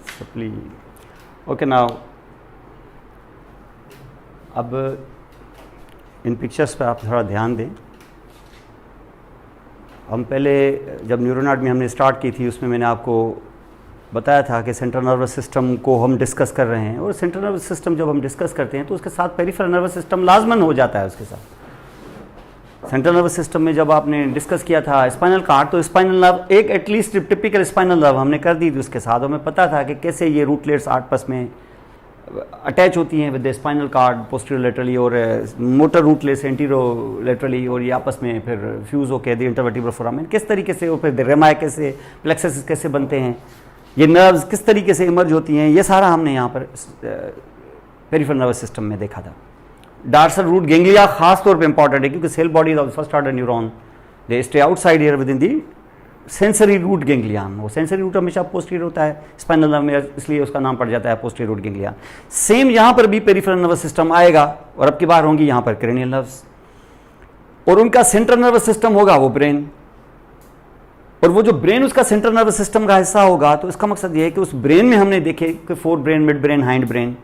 Supply. Okay, now अब इन pictures पे आप थोड़ा ध्यान दें। हम पहले जब न्यूरोनाट में हमने स्टार्ट की थी उसमें मैंने आपको बताया था कि सेंट्रल नर्वस सिस्टम को हम डिस्कस कर रहे हैं, और सेंट्रल नर्वस सिस्टम जब हम डिस्कस करते हैं तो उसके साथ पेरिफेरल नर्वस सिस्टम लाजमन हो जाता है। उसके साथ सेंट्रल नर्वस सिस्टम में जब आपने डिस्कस किया था स्पाइनल कार्ड, तो स्पाइनल नर्व एक एटलीस्ट टिपिकल स्पाइनल नर्व हमने कर दी थी उसके साथ। हमें पता था कि कैसे ये रूटलेट्स आपस में अटैच होती हैं with the spinal cord posterior laterally, और मोटर रूटलेट्स एंटीरो लेटरली, और ये आपस में फिर फ्यूज़ होकर द इंटरवर्टिब्रल फोरामेन किस तरीके से, और फिर रेमाय कैसे, प्लेक्सस कैसे बनते हैं, ये नर्व्स किस तरीके से इमर्ज होती हैं, ये सारा हमने यहाँ पर पेरिफेरल नर्वस सिस्टम में देखा था। डार्सल रूट गेंगलिया खास तौर पे इंपॉर्टेंट है क्योंकि cell bodies of first order neuron they stay outside here within the sensory root ganglion. वो सेंसरी रूट हमेशा पोस्टीरियर होता है स्पाइनल नर्व में, इसलिए उसका नाम पड़ जाता है पोस्टीरियर रूट गेंगलियान। सेम यहाँ पर भी पेरिफेरल नर्वस सिस्टम आएगा, और अब की बार होंगी यहाँ पर क्रेनियल नर्व्स, और उनका सेंट्रल नर्वस सिस्टम होगा वो ब्रेन, और वो जो ब्रेन उसका सेंट्रल नर्वस सिस्टम का हिस्सा होगा। तो इसका मकसद ये है कि उस ब्रेन में हमने देखे कि fore brain, mid brain, hind brain,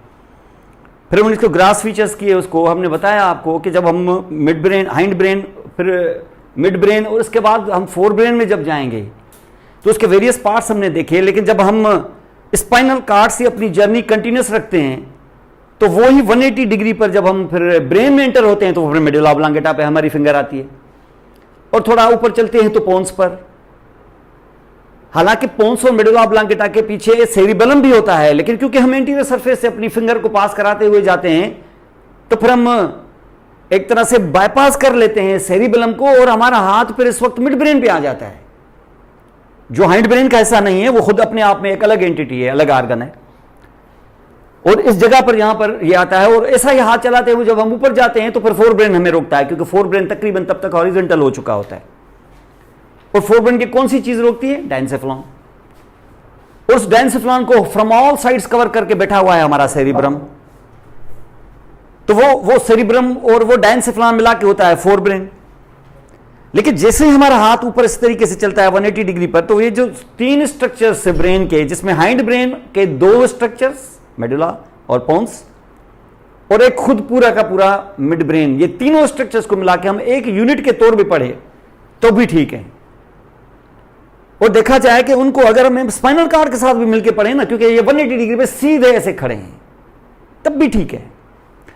फिर हमने इसको ग्रास फीचर्स किए। उसको हमने बताया आपको कि जब हम मिड ब्रेन, हाइंड ब्रेन, फिर मिड ब्रेन, और उसके बाद हम फोर ब्रेन में जब जाएंगे तो उसके वेरियस पार्ट्स हमने देखे। लेकिन जब हम स्पाइनल कार्ड से अपनी जर्नी कंटिन्यूस रखते हैं तो वो ही 180 डिग्री पर जब हम फिर ब्रेन में एंटर होते हैं तो फिर मेडुला ऑब्लांगेटा पे हमारी फिंगर आती है, और थोड़ा ऊपर चलते हैं तो पोन्स पर। हालांकि पोन्स और मेडुला ऑब्लांगेटा के पीछे सेरिबेलम भी होता है, लेकिन क्योंकि हम एंटीरियर सरफेस से अपनी फिंगर को पास कराते हुए जाते हैं तो फिर हम एक तरह से बाईपास कर लेते हैं सेरिबेलम को, और हमारा हाथ फिर इस वक्त मिड ब्रेन पे आ जाता है, जो हाइंड ब्रेन का हिस्सा नहीं है, वो खुद अपने आप में एक अलग एंटिटी है, अलग आर्गन है। और इस जगह पर यहां पर ये आता है, और ऐसा ही हाथ चलाते हुए जब हम ऊपर जाते हैं तो फिर फोर ब्रेन हमें रोकता है, क्योंकि फोर ब्रेन तकरीबन तब तक हॉरिजॉन्टल हो चुका होता है। और फोर ब्रेन की कौन सी चीज रोकती है? डायंसेफ्लॉन। उस डायंसेफ्लॉन को फ्रॉम ऑल साइड्स कवर करके बैठा हुआ है हमारा सेरिब्रम। तो वो सेरिब्रम और वो डायंसेफ्लॉन मिला के होता है फोर ब्रेन। लेकिन जैसे ही हमारा हाथ ऊपर इस तरीके से चलता है 180 डिग्री पर, तो ये जो तीन स्ट्रक्चर्स है ब्रेन के, जिसमें हाइंड ब्रेन के दो स्ट्रक्चर्स मेडुला और पोन्स, और एक खुद पूरा का पूरा मिड ब्रेन, ये तीनों स्ट्रक्चर्स को मिला के हम एक यूनिट के तौर पे पढ़े तो भी ठीक है। और देखा जाए कि उनको अगर हम स्पाइनल कार्ड के साथ भी मिलकर पढ़े ना, क्योंकि ये 180 डिग्री पे सीधे ऐसे खड़े हैं, तब भी ठीक है।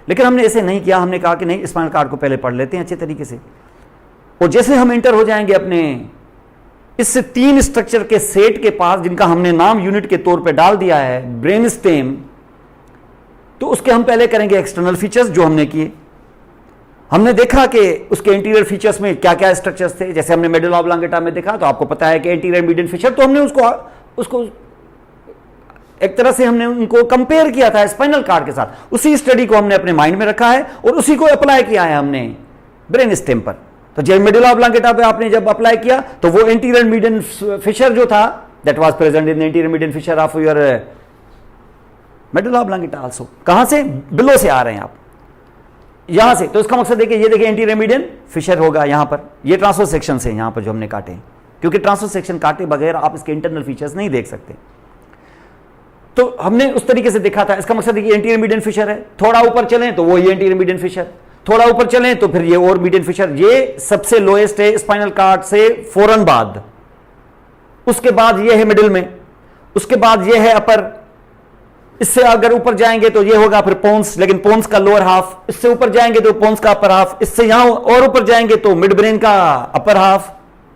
लेकिन हमने ऐसे नहीं किया, हमने कहा कि नहीं, स्पाइनल कार्ड को पहले पढ़ लेते हैं अच्छे तरीके से। और जैसे हम एंटर हो जाएंगे अपने इससे तीन स्ट्रक्चर के सेट के पास, जिनका हमने नाम यूनिट के तौर पे डाल दिया है ब्रेन स्टेम, तो उसके हम पहले करेंगे एक्सटर्नल फीचर्स जो हमने किए। हमने देखा कि उसके इंटीरियर फीचर्स में क्या क्या स्ट्रक्चर्स थे। जैसे हमने मेडुला ऑब्लांगेटा में देखा, तो आपको पता है कि एंटीरियर मीडियन फीचर, तो हमने उसको एक तरह से हमने उनको कंपेयर किया था स्पाइनल कार्ड के साथ। उसी स्टडी को हमने अपने माइंड में रखा है और उसी को अप्लाई किया है हमने ब्रेन स्टेम पर। तो जब मेडुला ऑब्लांगेटा पे आपने जब अप्लाई किया तो वो एंटीरियर मीडियन फिशर जो था, that was present in the anterior median fissure of your medulla oblongata also. कहां से? बिलो से आ रहे हैं आप, यहां से। तो इसका मकसद है कि ये देखिए एंटीरियर मीडियन फिशर होगा यहां पर। ये ट्रांसवर्स सेक्शन से यहां पर जो हमने काटे हैं, क्योंकि ट्रांसवर्स सेक्शन काटे बगैर आप इसके इंटरनल फीचर्स नहीं देख सकते। तो हमने उस तरीके से देखा था। इसका मकसद है कि एंटीरियर मीडियन फिशर है। थोड़ा ऊपर चलें तो वो ये एंटीरियर मीडियन फिशर, थोड़ा ऊपर चलें तो फिर ये और मीडियन फिशर। ये सबसे लोएस्ट है स्पाइनल कार्ड से फौरन बाद। उसके बाद ये है मिडिल में, उसके बाद ये है अपर। इससे अगर ऊपर जाएंगे तो ये होगा फिर पोन्स, लेकिन पोन्स का लोअर हाफ। इससे ऊपर जाएंगे तो पोन्स का अपर हाफ। इससे यहां और ऊपर जाएंगे तो मिड ब्रेन का अपर हाफ,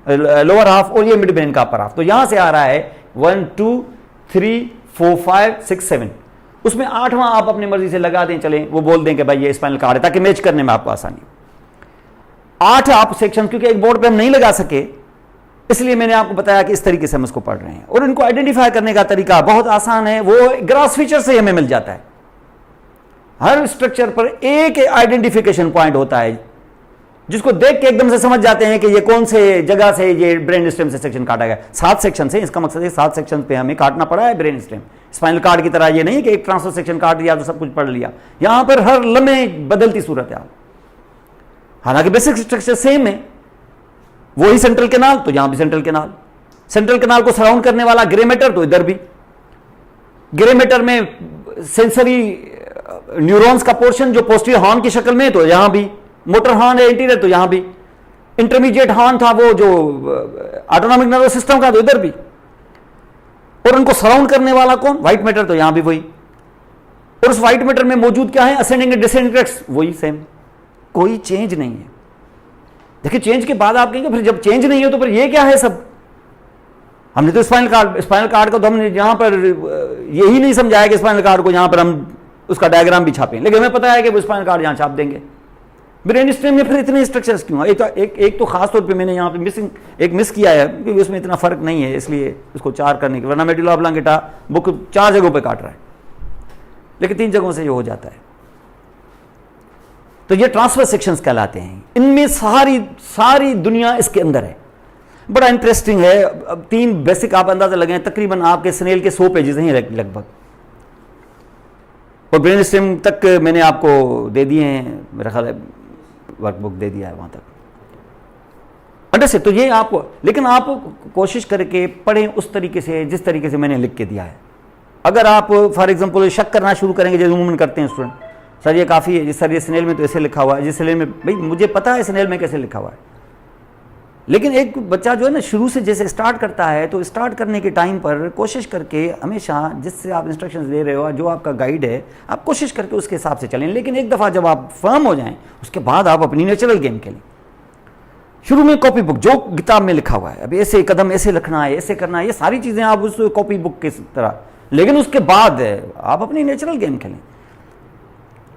लोअर हाफ, और ये मिड ब्रेन का अपर हाफ। तो यहां से आ रहा है 1 2 3 4 5 6 7। उसमें 8वां आप अपनी मर्जी से लगा दें, चलें वो बोल दें कि भाई ये स्पाइनल कार्ड है, ताकि मैच करने में आपको आसानी। 8 आप सेक्शन, क्योंकि एक बोर्ड पे हम नहीं लगा सके, इसलिए मैंने आपको बताया कि इस तरीके से हम इसको पढ़ रहे हैं। और इनको आइडेंटिफाई करने का तरीका बहुत आसान है, वो ग्रास फीचर से हमें मिल जाता है। हर स्ट्रक्चर पर एक आइडेंटिफिकेशन पॉइंट होता है, जिसको देख के एकदम से समझ जाते हैं कि ये कौन से जगह से ये ब्रेन स्टेम से सेक्शन काटा गया। 7 सेक्शन से, इसका मकसद है 7 सेक्शन पे हमें काटना पड़ा है ब्रेन स्टेम। स्पाइनल कार्ड की तरह ये नहीं कि एक ट्रांसफर सेक्शन काट दिया तो सब कुछ पढ़ लिया। यहां पर हर लम्हे बदलती सूरत है। हालांकि बेसिक स्ट्रक्चर सेम है, वही सेंट्रल कैनाल, तो यहां भी सेंट्रल कैनाल, सेंट्रल कैनाल को सराउंड करने वाला ग्रे मैटर तो इधर भी, ग्रे मैटर में सेंसरी न्यूरॉन्स का पोर्शन जो पोस्टीरियर हॉर्न की शक्ल में, तो यहां भी मोटर हॉर्न है इंटीरियर, तो यहां भी इंटरमीडिएट हॉर्न था वो जो ऑटोनॉमिक नर्वस सिस्टम का, तो इधर भी, और उनको सराउंड करने वाला कौन, व्हाइट मैटर, तो यहां भी वही। और उस व्हाइट मैटर में मौजूद क्या है, असेंडिंग एंड डिसेंडिंग ट्रैक्ट्स, वही सेम, कोई चेंज नहीं है। देखिए चेंज के बाद आप कहेंगे फिर जब चेंज नहीं है तो फिर ये क्या है सब, हमने तो स्पाइनल कार्ड को तो हमने यहां पर यही नहीं समझाया कि स्पाइनल कार्ड को यहां पर हम उसका डायग्राम भी छापें, लेकिन हमें पता है कि वो स्पाइनल कार्ड यहां छाप देंगे। ब्रेन स्टेम में फिर इतने स्ट्रक्चर्स क्यों, एक तो खास तौर पे मैंने यहाँ पे मिस किया है क्योंकि उसमें इतना फर्क नहीं है, इसलिए उसको 4 करने के, वरना मेडुला ऑब्लांगेटा बुक 4 जगहों पे काट रहा है, लेकिन 3 जगहों से ये हो जाता है। तो ये ट्रांसफर सेक्शंस कहलाते हैं, इनमें सारी दुनिया इसके अंदर है। बड़ा इंटरेस्टिंग है। अब 3 बेसिक आप अंदाजा लगाएं, तकरीबन आपके स्नेल के 100 पेजेस हैं लगभग, और ब्रेन स्टेम तक मैंने आपको दे दिए हैं, मेरा ख्याल है वर्कबुक दे दिया है वहां तक, अंडरस्टैंड। तो ये आपको, लेकिन आप कोशिश करके पढ़ें उस तरीके से जिस तरीके से मैंने लिख के दिया है। अगर आप फॉर एग्जांपल शक करना शुरू करेंगे, जैसे मूवमेंट करते हैं स्टूडेंट, सर ये काफ़ी है, सर ये स्नेल में तो ऐसे लिखा हुआ है, जिस स्नेल में, भाई मुझे पता है स्नेल में कैसे लिखा हुआ है, लेकिन एक बच्चा जो है ना शुरू से जैसे स्टार्ट करता है, तो स्टार्ट करने के टाइम पर कोशिश करके हमेशा जिससे आप इंस्ट्रक्शंस दे रहे हो, जो आपका गाइड है, आप कोशिश करके उसके हिसाब से चलें। लेकिन एक दफ़ा जब आप फर्म हो जाएं, उसके बाद आप अपनी नेचुरल गेम खेलें। शुरू में कॉपी बुक जो किताब में लिखा हुआ है, अभी ऐसे कदम ऐसे लिखना है, ऐसे करना है, ये सारी चीज़ें आप उस कॉपी बुक के तरह, लेकिन उसके बाद आप अपनी नेचुरल गेम खेलें,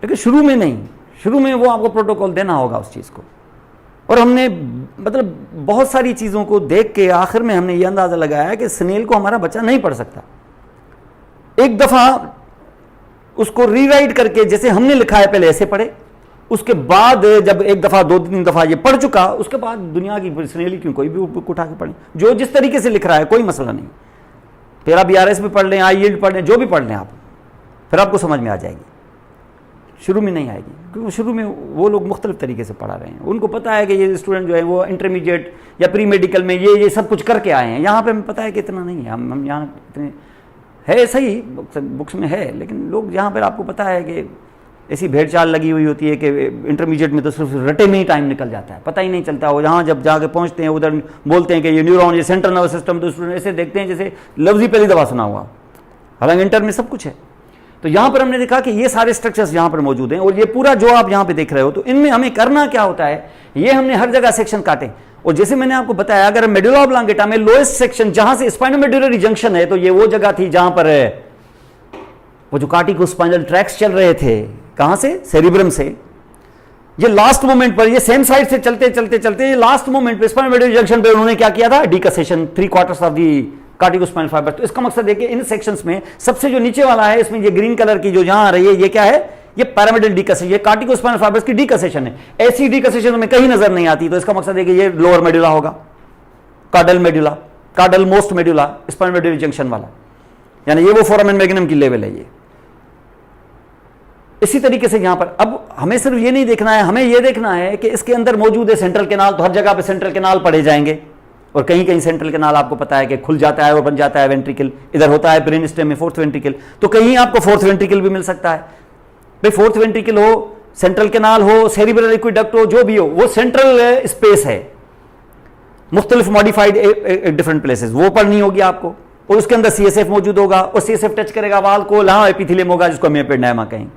लेकिन शुरू में नहीं। शुरू में वो आपको प्रोटोकॉल देना होगा उस चीज़ को। और हमने मतलब बहुत सारी चीज़ों को देख के आखिर में हमने ये अंदाज़ा लगाया कि स्नेल को हमारा बच्चा नहीं पढ़ सकता। एक दफ़ा उसको रीराइट करके जैसे हमने लिखा है पहले ऐसे पढ़े, उसके बाद जब एक दफ़ा 2-3 दफ़ा ये पढ़ चुका, उसके बाद दुनिया की स्नेल ही क्यों, कोई भी बुक उठा के पढ़े, जो जिस तरीके से लिख रहा है कोई मसला नहीं। फिर आप BRS भी पढ़ लें, IELTS पढ़ लें, जो भी पढ़ लें आप, फिर आपको समझ में आ जाएगी। शुरू में नहीं आएगी, क्योंकि शुरू में वो लोग मुख्तलिफ तरीके से पढ़ा रहे हैं, उनको पता है कि ये स्टूडेंट जो है वो इंटरमीडिएट या प्री मेडिकल में ये सब कुछ करके आए हैं। यहाँ पे हमें पता है कि इतना नहीं है, हम यहाँ इतने है सही बुक्स में है, लेकिन लोग यहाँ पर आपको पता है कि ऐसी भेड़ चाल लगी हुई होती है कि इंटरमीडिएट में तो सिर्फ रटे में ही टाइम निकल जाता है, पता ही नहीं चलता। वो जहाँ जब जाके पहुँचते हैं उधर बोलते हैं कि ये न्यूरॉन, ये सेंट्रल नर्वस सिस्टम, तो स्टूडेंट ऐसे देखते हैं जैसे लफ्ज़ ही पहली दफ़ा सुना हुआ, हालांकि इंटर में सब कुछ है। तो यहाँ पर हमने देखा कि ये सारे स्ट्रक्चर्स यहाँ पर मौजूद हैं, और ये पूरा जो आप यहाँ पे देख रहे हो, तो इनमें हमें करना क्या होता है, ये हमने हर जगह सेक्शन काटे। और जैसे मैंने आपको बताया, अगर मेडुला ऑब्लांगेटा में लोएस्ट सेक्शन जहां से स्पाइनोमेडुलरी जंक्शन है, तो ये वो जगह थी जहां पर वो जो कार्टिको-स्पाइनल ट्रैक्ट्स चल रहे थे, कहां से, सेरिब्रम से। ये लास्ट मोमेंट पर, ये सेम साइड से चलते चलते चलते लास्ट मोमेंट पर स्पाइनोमेडुलरी जंक्शन पर उन्होंने क्या किया था, डीकसेशन 3/4 ऑफ दी कार्टिको-स्पाइनल फाइबर। तो इसका मकसद है कि इन सेक्शंस में सबसे जो नीचे वाला है, इसमें ये ग्रीन कलर की जो जहां आ रही है, ये क्या है, ये पैरामिडल डीकसेशन, ये कार्टिको-स्पाइनल फाइबर्स की डीकसेशन है। ऐसी डीकसेशन में कहीं नजर नहीं आती, तो इसका मकसद है कि ये लोअर मेडुला होगा, कार्डल मेडुला, कार्डल मोस्ट मेडुला, स्पाइनोमेडुलरी जंक्शन वाला, यानी ये वो फोरामेन मैग्नम की लेवल है ये। इसी तरीके से यहां पर अब हमें सिर्फ ये नहीं देखना है, हमें ये देखना है कि इसके अंदर मौजूद है सेंट्रल कैनाल, तो हर जगह पे सेंट्रल कैनाल पढ़े जाएंगे, और कहीं कहीं सेंट्रल कैनाल आपको पता है कि खुल जाता है और बन जाता है वेंट्रिकल, इधर होता है ब्रेन स्टेम में 4th वेंट्रिकल, तो कहीं आपको 4th वेंट्रिकल भी मिल सकता है। भाई 4th वेंट्रिकल हो, सेंट्रल कैनाल हो, सेरिब्रल एक्विडक्ट हो, जो भी हो, वो सेंट्रल स्पेस है, मुख्तलिफ मॉडिफाइड डिफरेंट प्लेसेस, वो पढ़नी होगी आपको। और उसके अंदर CSF मौजूद होगा, और CSF टच करेगा वाल को, यहाँ एपिथेलियम होगा जिसको हम एपिडेमा कहें,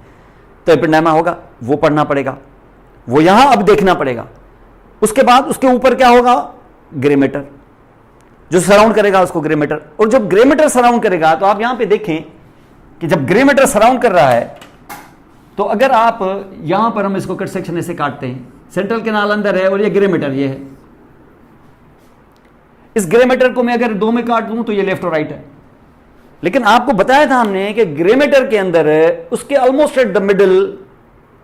तो एपिडेमा होगा, वो पढ़ना पड़ेगा, वो यहां अब देखना पड़ेगा। उसके बाद उसके ऊपर क्या होगा, ग्रे मैटर जो सराउंड करेगा उसको ग्रे मैटर। और जब ग्रे मैटर सराउंड करेगा, तो आप यहां पे देखें कि जब ग्रे मैटर सराउंड कर रहा है, तो अगर आप यहां पर हम इसको कट सेक्शन ऐसे काटते हैं, सेंट्रल कैनाल अंदर है और ये ग्रे मैटर ये है, इस ग्रे मैटर को मैं अगर 2 में काट दूं तो ये लेफ्ट और राइट है। लेकिन आपको बताया था हमने कि ग्रे मैटर के अंदर उसके almost at the middle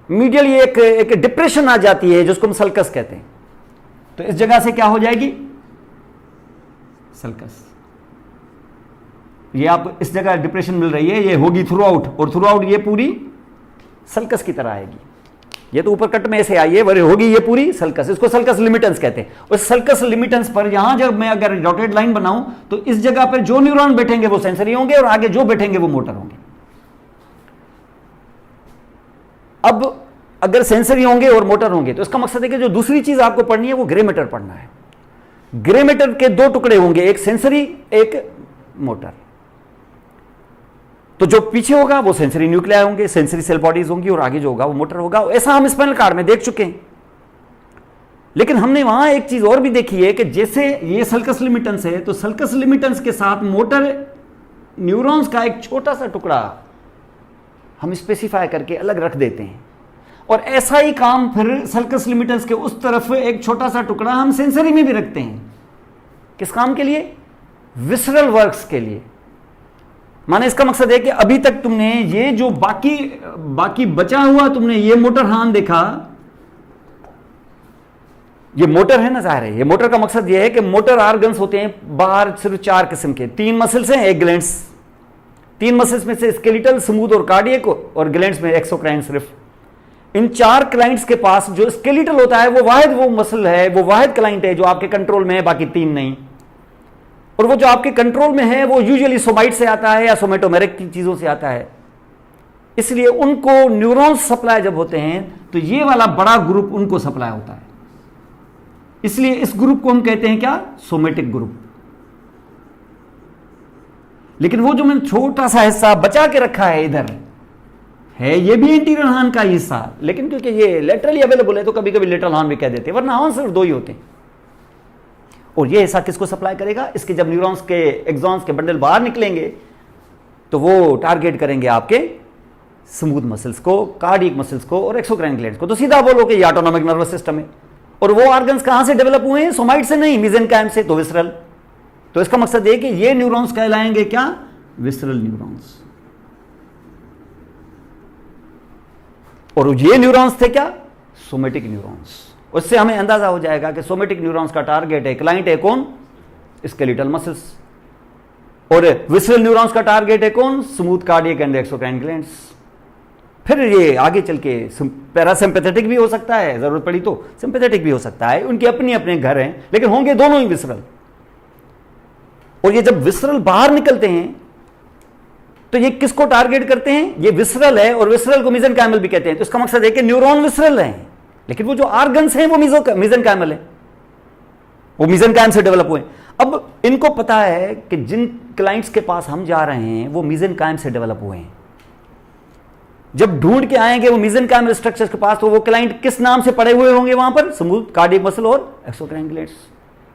medial ये एक डिप्रेशन आ जाती है जिसको हम सल्कस कहते हैं। तो इस जगह से क्या हो जाएगी, सल्कस। ये आप इस जगह डिप्रेशन मिल रही है, ये होगी थ्रू आउट, और थ्रू आउट ये पूरी सल्कस की तरह आएगी, ये तो ऊपर कट में ऐसे आई है, होगी ये पूरी सल्कस, इसको सल्कस लिमिटेंस कहते हैं। उस सल्कस लिमिटेंस पर यहां जब मैं अगर डॉटेड लाइन बनाऊं तो इस जगह पर जो न्यूरॉन बैठेंगे वो सेंसरी होंगे और आगे जो बैठेंगे वो मोटर होंगे। अब अगर सेंसरी होंगे और मोटर होंगे तो इसका मकसद है कि जो दूसरी चीज आपको पढ़नी है वो ग्रे मैटर पढ़ना है। ग्रे मैटर के दो टुकड़े होंगे, एक सेंसरी एक मोटर। तो जो पीछे होगा वो सेंसरी न्यूक्लियाई होंगे, सेंसरी सेल बॉडीज होंगी और आगे जो होगा वो मोटर होगा। ऐसा हम स्पाइनल कॉर्ड में देख चुके हैं। लेकिन हमने वहां एक चीज और भी देखी है कि जैसे ये सल्कस लिमिटेंस है तो सल्कस लिमिटेंस के साथ मोटर न्यूरॉन्स का एक छोटा सा टुकड़ा हम स्पेसिफाई करके अलग रख देते हैं, और ऐसा ही काम फिर सल्कस लिमिटेंस के उस तरफ एक छोटा सा टुकड़ा हम सेंसरी में भी रखते हैं। किस काम के लिए? विसरल वर्क्स के लिए। माने इसका मकसद है कि अभी तक तुमने ये जो बाकी बचा हुआ तुमने ये मोटर हार्न देखा, ये मोटर है ना, जाहिर है ये मोटर का मकसद ये है कि मोटर ऑर्गन्स होते हैं बाहर सिर्फ 4 किस्म के, 3 मसल्स हैं, एक ग्लैंड्स। 3 मसल्स में से स्केलेटल, स्मूथ और कार्डियक, और ग्लैंड्स में एक्सोक्राइन। सिर्फ इन 4 क्लाइंट्स के पास जो स्केलेटल होता है वो मसल है, वो वाहिद क्लाइंट है जो आपके कंट्रोल में है, बाकी 3 नहीं। और वो जो आपके कंट्रोल में है वो यूजुअली सोमाइट से आता है या सोमेटोमेरिक की चीजों से आता है। इसलिए उनको न्यूरॉन्स सप्लाई जब होते हैं तो ये वाला बड़ा ग्रुप उनको सप्लाई होता है। इसलिए इस ग्रुप को हम कहते हैं क्या? Somatic group. लेकिन वो जो मैंने छोटा सा हिस्सा बचा के रखा है इधर है, ये भी एंटीरियर हॉर्न का हिस्सा, लेकिन क्योंकि ये लेटरली अवेलेबल है तो कभी कभी लेटरल हॉर्न भी कह देते हैं, वरना हॉर्न सिर्फ 2 ही होते हैं। और ये हिस्सा किसको सप्लाई करेगा? इसके जब न्यूरॉन्स के एक्सॉन्स के बंडल बाहर निकलेंगे तो वो टारगेट करेंगे आपके स्मूथ मसल्स को, कार्डियक मसल्स को और एक्सोक्राइन ग्लैंड्स को। तो सीधा बोलो कि ये ऑटोनॉमिक नर्वस सिस्टम है। और वो ऑर्गन्स कहां से डेवलप हुए हैं? सोमाइट से नहीं, मेसेनकाइम से, तो विसरल। तो इसका मकसद है कि ये न्यूरॉन्स कहलाएंगे क्या? Visceral neurons. और ये न्यूरॉन्स थे क्या? Somatic neurons. उससे हमें अंदाजा हो जाएगा कि सोमेटिक न्यूरॉन्स का टारगेट है, क्लाइंट है कौन? Skeletal muscles. और विसरल न्यूरॉन्स का टारगेट है कौन? Smooth cardiac and exocrine glands. फिर ये आगे चल के पैरासिम्पैथेटिक भी हो सकता है, जरूरत पड़ी तो सिंपैथेटिक भी हो सकता है, उनके अपने अपने घर हैं, लेकिन होंगे दोनों ही विसरल। और ये जब विसरल बाहर निकलते हैं तो ये किसको टारगेट करते हैं? ये विसरल है, और विसरल को मेसेनकाइमल भी कहते हैं। तो इसका मकसद है कि न्यूरॉन विसरल हैं, लेकिन वो जो ऑर्गन्स हैं वो मेसेनकाइमल है, वो मेसेनकाइम से डेवलप हुए। अब इनको पता है कि जिन क्लाइंट्स के पास हम जा रहे हैं वो मेसेनकाइम से डेवलप हुए हैं। जब ढूंढ के आएंगे वो मेसेनकाइमल स्ट्रक्चर्स के पास, तो वो क्लाइंट किस नाम से पड़े हुए होंगे वहां पर? स्मूथ कार्डियक मसल और एक्सोक्राइन ग्लैंड्स।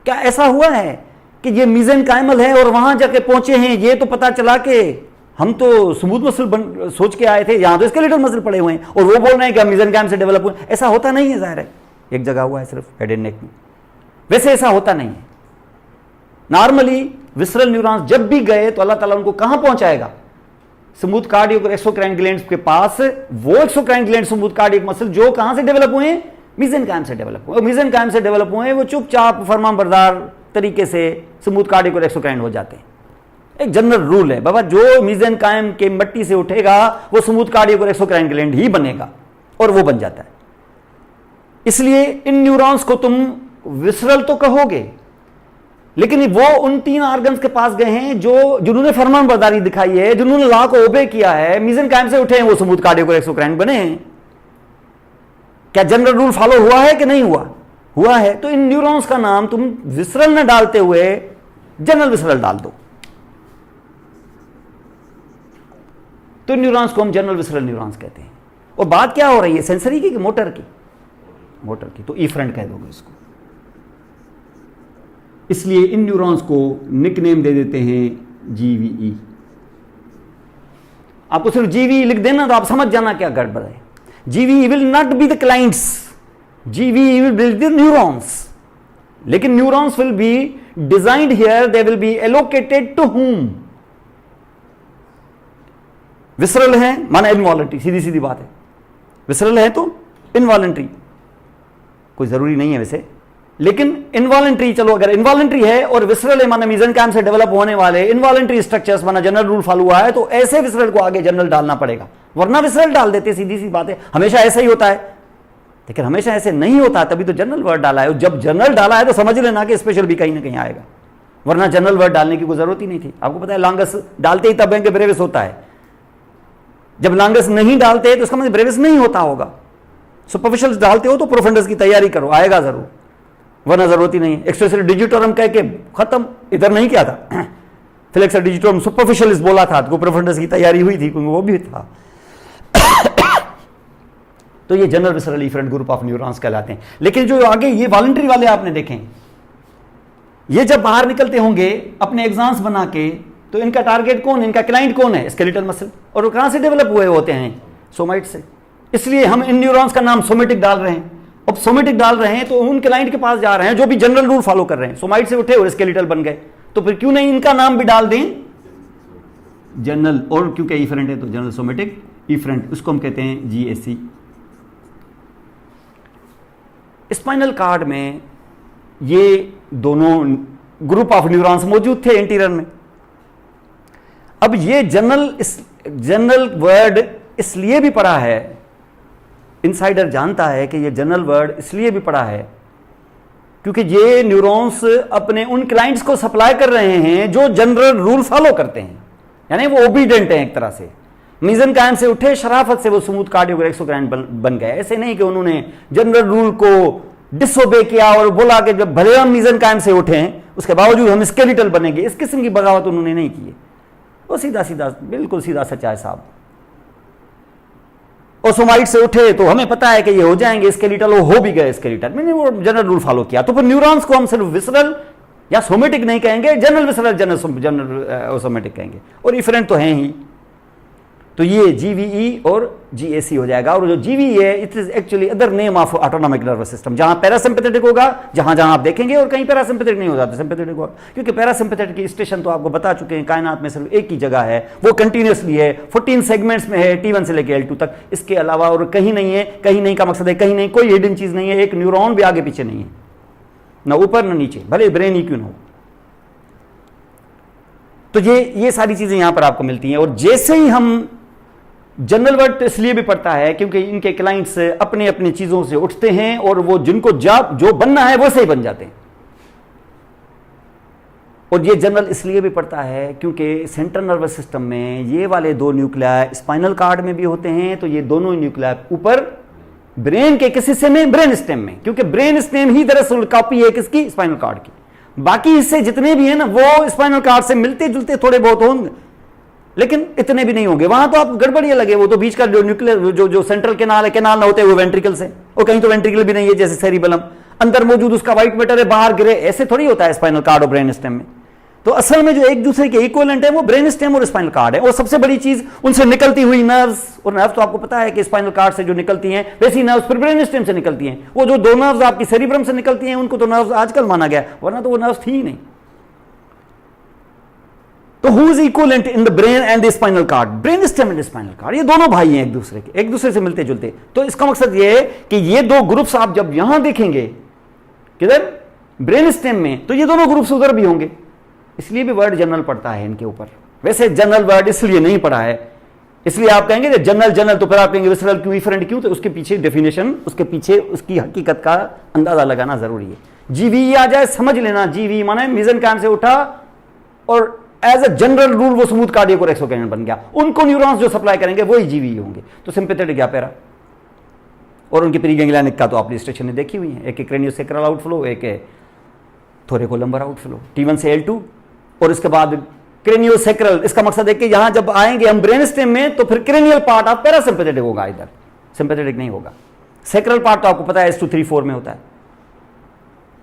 क्या ऐसा हुआ है कि ये मेसेनकाइमल है और वहां जाके पहुंचे हैं, ये तो पता चला कि हम तो स्मूथ मसल सोच के आए थे, यहां तो स्केलेटल मसल पड़े हुए हैं, और वो बोल रहे हैं कि हम मेसेनकाइम से डेवलप हुए? ऐसा होता नहीं है, जाहिर है एक जगह हुआ है सिर्फ, हेड एंड नेक में। वैसे ऐसा होता नहीं है। नॉर्मली विसरल न्यूरॉन्स जब भी गए तो अल्लाह ताला उनको कहां पहुंचाएगा? स्मूथ कार्डियक और एक्सोक्राइन ग्लैंड्स के पास। वो exocrine gland, smooth cardiac muscle जो कहां से डेवलप हुए हैं? मेसेनकाइम से डेवलप हुए। मेसेनकाइम से डेवलप हुए हैं वो चुपचाप फरमाबरदार तरीके से स्मूथ कार्डियक और एक्सोक्राइन हो जाते हैं। एक जनरल रूल है बाबा, जो मेसेनकाइम के मट्टी से उठेगा वो स्मूथ कार्डियक और एक्सोक्राइन ग्लैंड ही बनेगा, और वो बन जाता है। इसलिए इन न्यूरॉन्स को तुम विसरल तो कहोगे, लेकिन वो उन 3 ऑर्गन्स के पास गए हैं जिन्होंने फरमानबरदारी दिखाई है, जिन्होंने लॉ को ओबे किया है, मेसेनकाइम से उठे हैं, वो स्मूथ कार्डियक और एक्सोक्राइन बने हैं। क्या जनरल रूल फॉलो हुआ है कि नहीं हुआ? हुआ है। तो इन न्यूरॉन्स का नाम तुम विसरल न डालते हुए जनरल विसरल डाल दो, तो न्यूरॉन्स को हम जनरल विसरल न्यूरॉन्स कहते हैं। और बात क्या हो रही है? सेंसरी की कि मोटर की? मोटर की। तो इफरेंट कह दोगे इसको। इसलिए इन न्यूरॉन्स को निकनेम दे देते हैं जीवीई। आपको सिर्फ जीवीई लिख देना तो आप समझ जाना क्या गड़बड़ है। GVE will not be the clients, GVE will be the neurons. लेकिन neurons will be designed here, they will be allocated to whom? Visceral है माना इनवॉलंटरी, सीधी सीधी बात है। विसरल है तो इनवॉलंटरी, कोई जरूरी नहीं है वैसे, लेकिन इनवॉलंटरी, चलो अगर इनवॉलंटरी है और विसरल है माना मेसेनकाइम से डेवलप होने वाले इनवॉलंटरी स्ट्रक्चर्स माना जनरल रूल फॉलो हुआ है, तो ऐसे विसरल को आगे जनरल डालना पड़ेगा, वरना विसरल डाल देते, सीधी सी बात है। हमेशा ऐसा ही होता है। लेकिन हमेशा ऐसे नहीं होता, तभी तो जनरल वर्ड डाला है। जब जनरल डाला है तो समझ लेना कि स्पेशल भी कहीं ना कहीं आएगा, वरना जनरल वर्ड डालने की कोई जरूरत ही नहीं थी। आपको पता है लॉन्गस डालते ही तब ब्रेविस होता है, जब लॉन्गस नहीं डालते तो उसका मतलब ब्रेविस नहीं होता होगा। सुपरफिशियल डालते हो तो प्रोफंडस की तैयारी करो, आएगा जरूर, वरना जरूरत ही नहीं है। एक्सप्रेसर डिजिटोरम कह के खत्म, इधर नहीं किया था। फ्लेक्सर डिजिटोरम सुपरफिशियलिस बोला था तो प्रोफंडस की तैयारी हुई थी, क्योंकि वो भी था। तो ये general visceral efferent group of neurons कहलाते हैं। लेकिन जो आगे ये वॉलंटरी वाले आपने देखें, ये जब बाहर निकलते होंगे अपने एग्जाम्स बना के, तो इनका टारगेट कौन है, इनका क्लाइंट कौन है, स्केलेटल मसल। और वो कहां से डेवलप हुए होते हैं, सोमाइट से। इसलिए हम इन न्यूरॉन्स का नाम सोमेटिक डाल रहे हैं। अब सोमेटिक डाल रहे हैं तो उन क्लाइंट के पास जा रहे हैं जो भी जनरल रूल फॉलो कर रहे हैं, सोमाइट से उठे और स्केलेटल बन गए, तो फिर क्यों नहीं इनका नाम भी डाल दें जनरल, और क्योंकि इफरेंट है तो जनरल सोमेटिक इफरेंट, उसको हम कहते हैं जीएसी। स्पाइनल कार्ड में ये दोनों ग्रुप ऑफ न्यूरॉन्स मौजूद थे एंटीरियर में। अब ये जनरल वर्ड इसलिए भी पढ़ा है, इनसाइडर जानता है कि ये जनरल वर्ड इसलिए भी पढ़ा है क्योंकि ये न्यूरॉन्स अपने उन क्लाइंट्स को सप्लाई कर रहे हैं जो जनरल रूल फॉलो करते हैं, यानी वो ओबीडेंट हैं एक तरह से। मीज़ेनकाइम से उठे, शराफत से वो स्मूथ कार्डियोग्राफ एक्सोक्राइन बन गए। ऐसे नहीं कि उन्होंने जनरल रूल को डिसओबे किया और बोला कि जब भले हम मीज़ेनकाइम से उठे उसके बावजूद हम स्केलेटल बनेंगे, इस किस्म की बगावत उन्होंने नहीं की है। वो सीधा सीधा, बिल्कुल सीधा सच्चा है साहब। ओसोमाइट से उठे तो हमें पता है कि ये हो जाएंगे स्केलेटल, वो हो भी गए स्केलेटल, मैंने वो जनरल रूल फॉलो किया। तो फिर न्यूरॉन्स को हम सिर्फ विसरल या सोमेटिक नहीं कहेंगे, जनरल विसरल जनरल ओसोमेटिक कहेंगे, और इफरेंट तो हैं ही। तो ये जीवीई और जीएसी हो जाएगा। और जो जीवीई है it is actually other name of autonomic nervous system, जहां पैरासिम्पैथेटिक होगा, जहां जहां आप देखेंगे, और कहीं पैरासिम्पैथेटिक नहीं हो जाता, सिंपैथेटिक होगा। क्योंकि पैरासिम्पैथेटिक की स्टेशन तो आपको बता चुके हैं, कायनात में सिर्फ एक ही जगह है, वो कंटिन्यूसली है, 14 सेगमेंट्स में है, T1 से लेकर L2 तक। इसके अलावा और कहीं नहीं है। कहीं नहीं का मकसद है कहीं नहीं, कोई हिडन चीज नहीं है, एक न्यूरॉन भी आगे पीछे नहीं है, ना ऊपर ना नीचे, भले ब्रेन ही क्यों ना हो। तो ये सारी चीजें यहां पर आपको मिलती हैं। और जैसे ही हम जनरल वर्ड इसलिए भी पड़ता है क्योंकि इनके क्लाइंट्स अपने अपनी चीजों से उठते हैं और वो जिनको जो बनना है वो सही बन जाते हैं। और ये जनरल इसलिए भी पड़ता है क्योंकि सेंट्रल नर्वस सिस्टम में ये वाले दो न्यूक्लियाई स्पाइनल कार्ड में भी होते हैं, तो ये दोनों न्यूक्लियाई ऊपर ब्रेन के किस हिस्से में, ब्रेन स्टेम में, क्योंकि ब्रेन स्टेम ही दरअसल कॉपी है किसकी, स्पाइनल कार्ड की। बाकी हिस्से जितने भी हैं ना वो स्पाइनल कार्ड से मिलते जुलते थोड़े बहुत होंगे, लेकिन इतने भी नहीं होंगे। वहां तो आप गड़बड़ी लगे, वो तो बीच का जो न्यूक्लियर जो सेंट्रल केनाल है, केनाल ना होते वो वेंट्रिकल से, और कहीं तो वेंट्रिकल भी नहीं है जैसे सेरिबेलम, अंदर मौजूद उसका व्हाइट मैटर है, बाहर गिरे, ऐसे थोड़ी होता है स्पाइनल कार्ड और ब्रेन स्टेम में। तो असल में जो एक दूसरे के इक्विवेलेंट है वो ब्रेन स्टेम और स्पाइनल कार्ड है। और सबसे बड़ी चीज उनसे निकलती हुई नर्व्स, और नर्व्स तो आपको पता है कि स्पाइनल कार्ड से जो निकलती हैं वैसी नर्व्स फिर ब्रेन स्टेम से निकलती हैं। वो जो दो नर्व्स आपकी सेरिब्रम से निकलती हैं उनको तो नर्व्स आजकल माना गया, वरना तो वो नर्व्स थी ही नहीं। तो who is equivalent in the brain and the spinal card, brain stem and spinal cord, ये दोनों भाई हैं एक दूसरे के, एक दूसरे से मिलते जुलते। तो इसका मकसद ये है कि ये दो ग्रुप्स आप जब यहां देखेंगे किधर, ब्रेन स्टेम में, तो ये दोनों ग्रुप्स उधर भी होंगे, इसलिए भी वर्ड जनरल पड़ता है इनके ऊपर। वैसे जनरल वर्ड इसलिए नहीं पढ़ा है, इसलिए आप कहेंगे जनरल जनरल, तो फिर आप कहेंगे विसरल क्यों, इफरेंट क्यों, तो उसके पीछे डेफिनेशन, उसके पीछे उसकी हकीकत का अंदाजा लगाना जरूरी है। जीवी आ जाए समझ लेना, जीवी माने मीज़ेनकाइम से उठा और एज अ जनरल रूल वो स्मूथ कार्डियक और एक्सोक्राइन बन गया, उनको न्यूरॉन्स जो सप्लाई करेंगे वही जीवी होंगे। तो सिंपैथेटिक या पैरा, और उनकी प्रीगैंग्लियनिक का तो आपने स्टेशन में देखी हुई है, एक क्रेनियोसेक्रल आउटफ्लो, एक थोरेकोलम्बर आउटफ्लो, T1 से L2, और इसके बाद क्रेनियोसेक्रल। इसका मकसद है कि यहां जब आएंगे हम ब्रेन स्टेम में तो फिर क्रेनियल पार्ट आप पैरासिम्पैथेटिक होगा, इधर सिंपैथेटिक नहीं होगा। सेक्रल पार्ट तो आपको पता है S2 3 4 में होता है,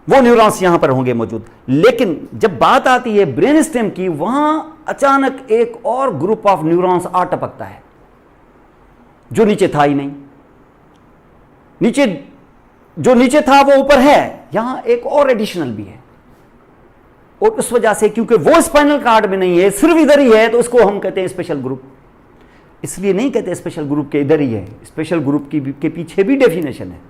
वो न्यूरॉन्स यहां पर होंगे मौजूद। लेकिन जब बात आती है ब्रेन स्टेम की, वहां अचानक एक और ग्रुप ऑफ न्यूरॉन्स आ टपकता है जो नीचे था ही नहीं। नीचे जो नीचे था वो ऊपर है, यहां एक और एडिशनल भी है, और उस वजह से क्योंकि वो स्पाइनल कार्ड में नहीं है, सिर्फ इधर ही है, तो उसको हम कहते हैं स्पेशल ग्रुप। इसलिए नहीं कहते स्पेशल ग्रुप के इधर ही है, स्पेशल ग्रुप के पीछे भी डेफिनेशन है,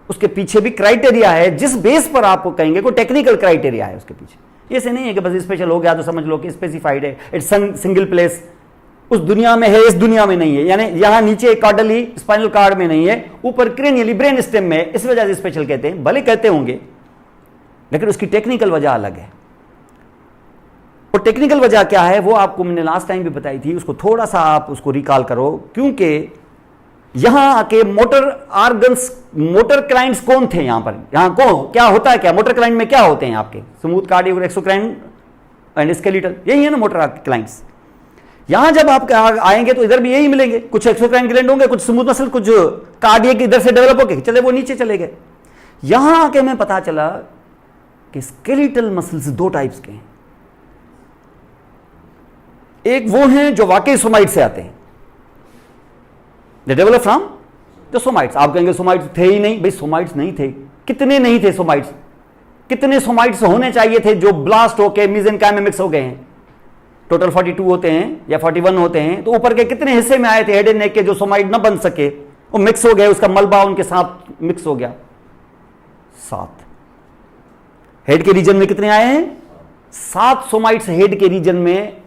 उसके पीछे भी क्राइटेरिया है, जिस बेस पर आपको कहेंगे कोई टेक्निकल क्राइटेरिया है उसके पीछे। ऐसे नहीं है कि बस स्पेशल हो गया तो समझ लो कि स्पेसिफाइड है, इट्स सिंगल प्लेस, उस दुनिया में है, इस दुनिया में नहीं है। यानी यहां नीचे कार्डली स्पाइनल कार्ड में नहीं है, ऊपर क्रेनियली ब्रेन स्टेम में है, इस वजह से स्पेशल कहते हैं। भले कहते होंगे लेकिन उसकी टेक्निकल वजह अलग है। और टेक्निकल वजह क्या है वो आपको मैंने लास्ट टाइम भी बताई थी, उसको थोड़ा सा आप उसको रिकॉल करो। क्योंकि यहां आके मोटर ऑर्गन्स, मोटर क्लाइंट्स कौन थे यहां पर, यहां को क्या होता है, क्या मोटर क्लाइंट में क्या होते हैं आपके, smooth cardio, exocrine and skeletal, यही है ना मोटर क्लाइंट्स। यहां जब आप आएंगे तो इधर भी यही मिलेंगे, कुछ एक्सोक्राइन ग्लैंड होंगे, कुछ स्मूथ मसल, कुछ कार्डियक इधर से डेवलप होके चले वो नीचे चले गए। यहां आके मैं पता चला कि स्केलेटल मसल्स दो टाइप्स के हैं। एक वो हैं जो वाकई सोमाइट से आते हैं, they develop from the somites. आप कहेंगे सोमाइट्स थे ही नहीं, भाई सोमाइट्स नहीं थे, कितने नहीं थे सोमाइट्स, कितने सोमाइट्स होने चाहिए थे जो ब्लास्ट होके मेसेंकाइम में मिक्स हो गए हैं। टोटल 42 होते हैं या 41 होते हैं, तो ऊपर के कितने हिस्से में आए थे हेड एंड नेक के जो सोमाइट ना बन सके, वो मिक्स हो गए, उसका मलबा उनके साथ मिक्स हो गया। 7 हेड के रीजन में कितने आए हैं, 7 सोमाइट्स हेड के रीजन में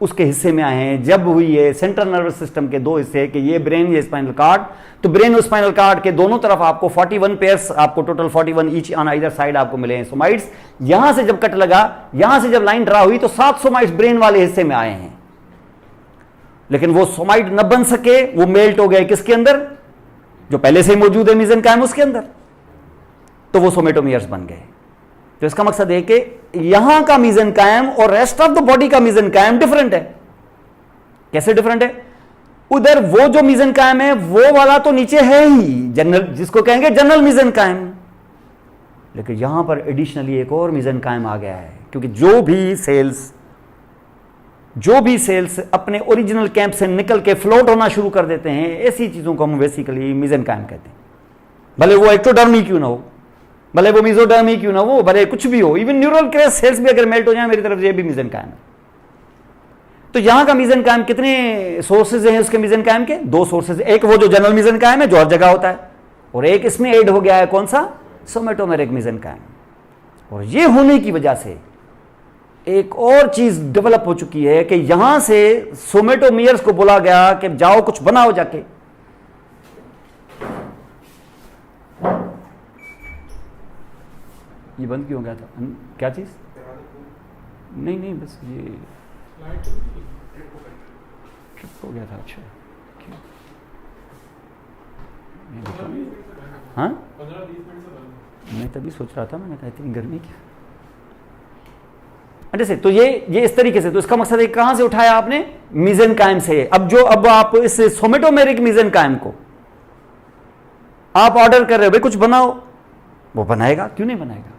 उसके हिस्से में आए हैं। जब हुई है सेंट्रल नर्वस सिस्टम के दो हिस्से कि ये ब्रेन, ये स्पाइनल कार्ड, तो ब्रेन और स्पाइनल कार्ड के दोनों तरफ आपको 41 पेयर्स, आपको total 41 each on either side आपको मिले हैं सोमाइट्स। यहां से जब कट लगा, यहां से जब लाइन ड्रा हुई तो 7 सोमाइट्स ब्रेन वाले हिस्से में आए हैं। लेकिन वो सोमाइट न बन सके, वो मेल्ट हो गए किसके अंदर, जो पहले से ही मौजूद है मेसेंकाइम उसके अंदर, तो वो सोमेटोमियर्स बन गए। तो इसका मकसद है कि यहां का मेसेंकाइम और रेस्ट ऑफ द बॉडी का मेसेंकाइम डिफरेंट है। कैसे डिफरेंट है, उधर वो जो मेसेंकाइम है वो वाला तो नीचे है ही, जनरल, जिसको कहेंगे जनरल मेसेंकाइम, लेकिन यहां पर एडिशनली एक और मेसेंकाइम आ गया है। क्योंकि जो भी सेल्स अपने ओरिजिनल कैंप से निकल के फ्लोट होना शुरू कर देते हैं, ऐसी चीजों को हम बेसिकली मेसेंकाइम कहते हैं। भले वो एक्टोडर्मी क्यों ना हो, भले वो मेसोडर्मी क्यों ना हो, भले कुछ भी हो, इवन न्यूरल क्रेस सेल्स भी अगर मेल्ट हो जाए मेरी तरफ से, ये भी मेसेंकाइम है। तो यहां का मेसेंकाइम कितने सोर्सेज हैं उसके मेसेंकाइम के, 2 सोर्सेज। एक वो जो जनरल मेसेंकाइम है जो हर जगह होता है, और एक इसमें ऐड हो गया है कौन सा, सोमेटोमेरिक मेसेंकाइम। और ये होने की वजह से एक और चीज डेवलप हो चुकी है कि यहां से सोमेटोमियर्स को बोला गया कि जाओ कुछ बनाओ जाके। ये बंद क्यों हो गया था, क्या चीज, नहीं बस ये ट्रिप हो गया था। अच्छा हाँ, मैं तभी सोच रहा था, मैंने कहा इतनी गर्मी क्या। जैसे तो ये इस तरीके से, तो इसका मकसद है कहां से उठाया आपने, मेसेंकाइम से। अब आप इस सोमेटोमेरिक मेसेंकाइम को आप ऑर्डर कर रहे हो, भाई कुछ बनाओ, वो बनाएगा, क्यों नहीं बनाएगा।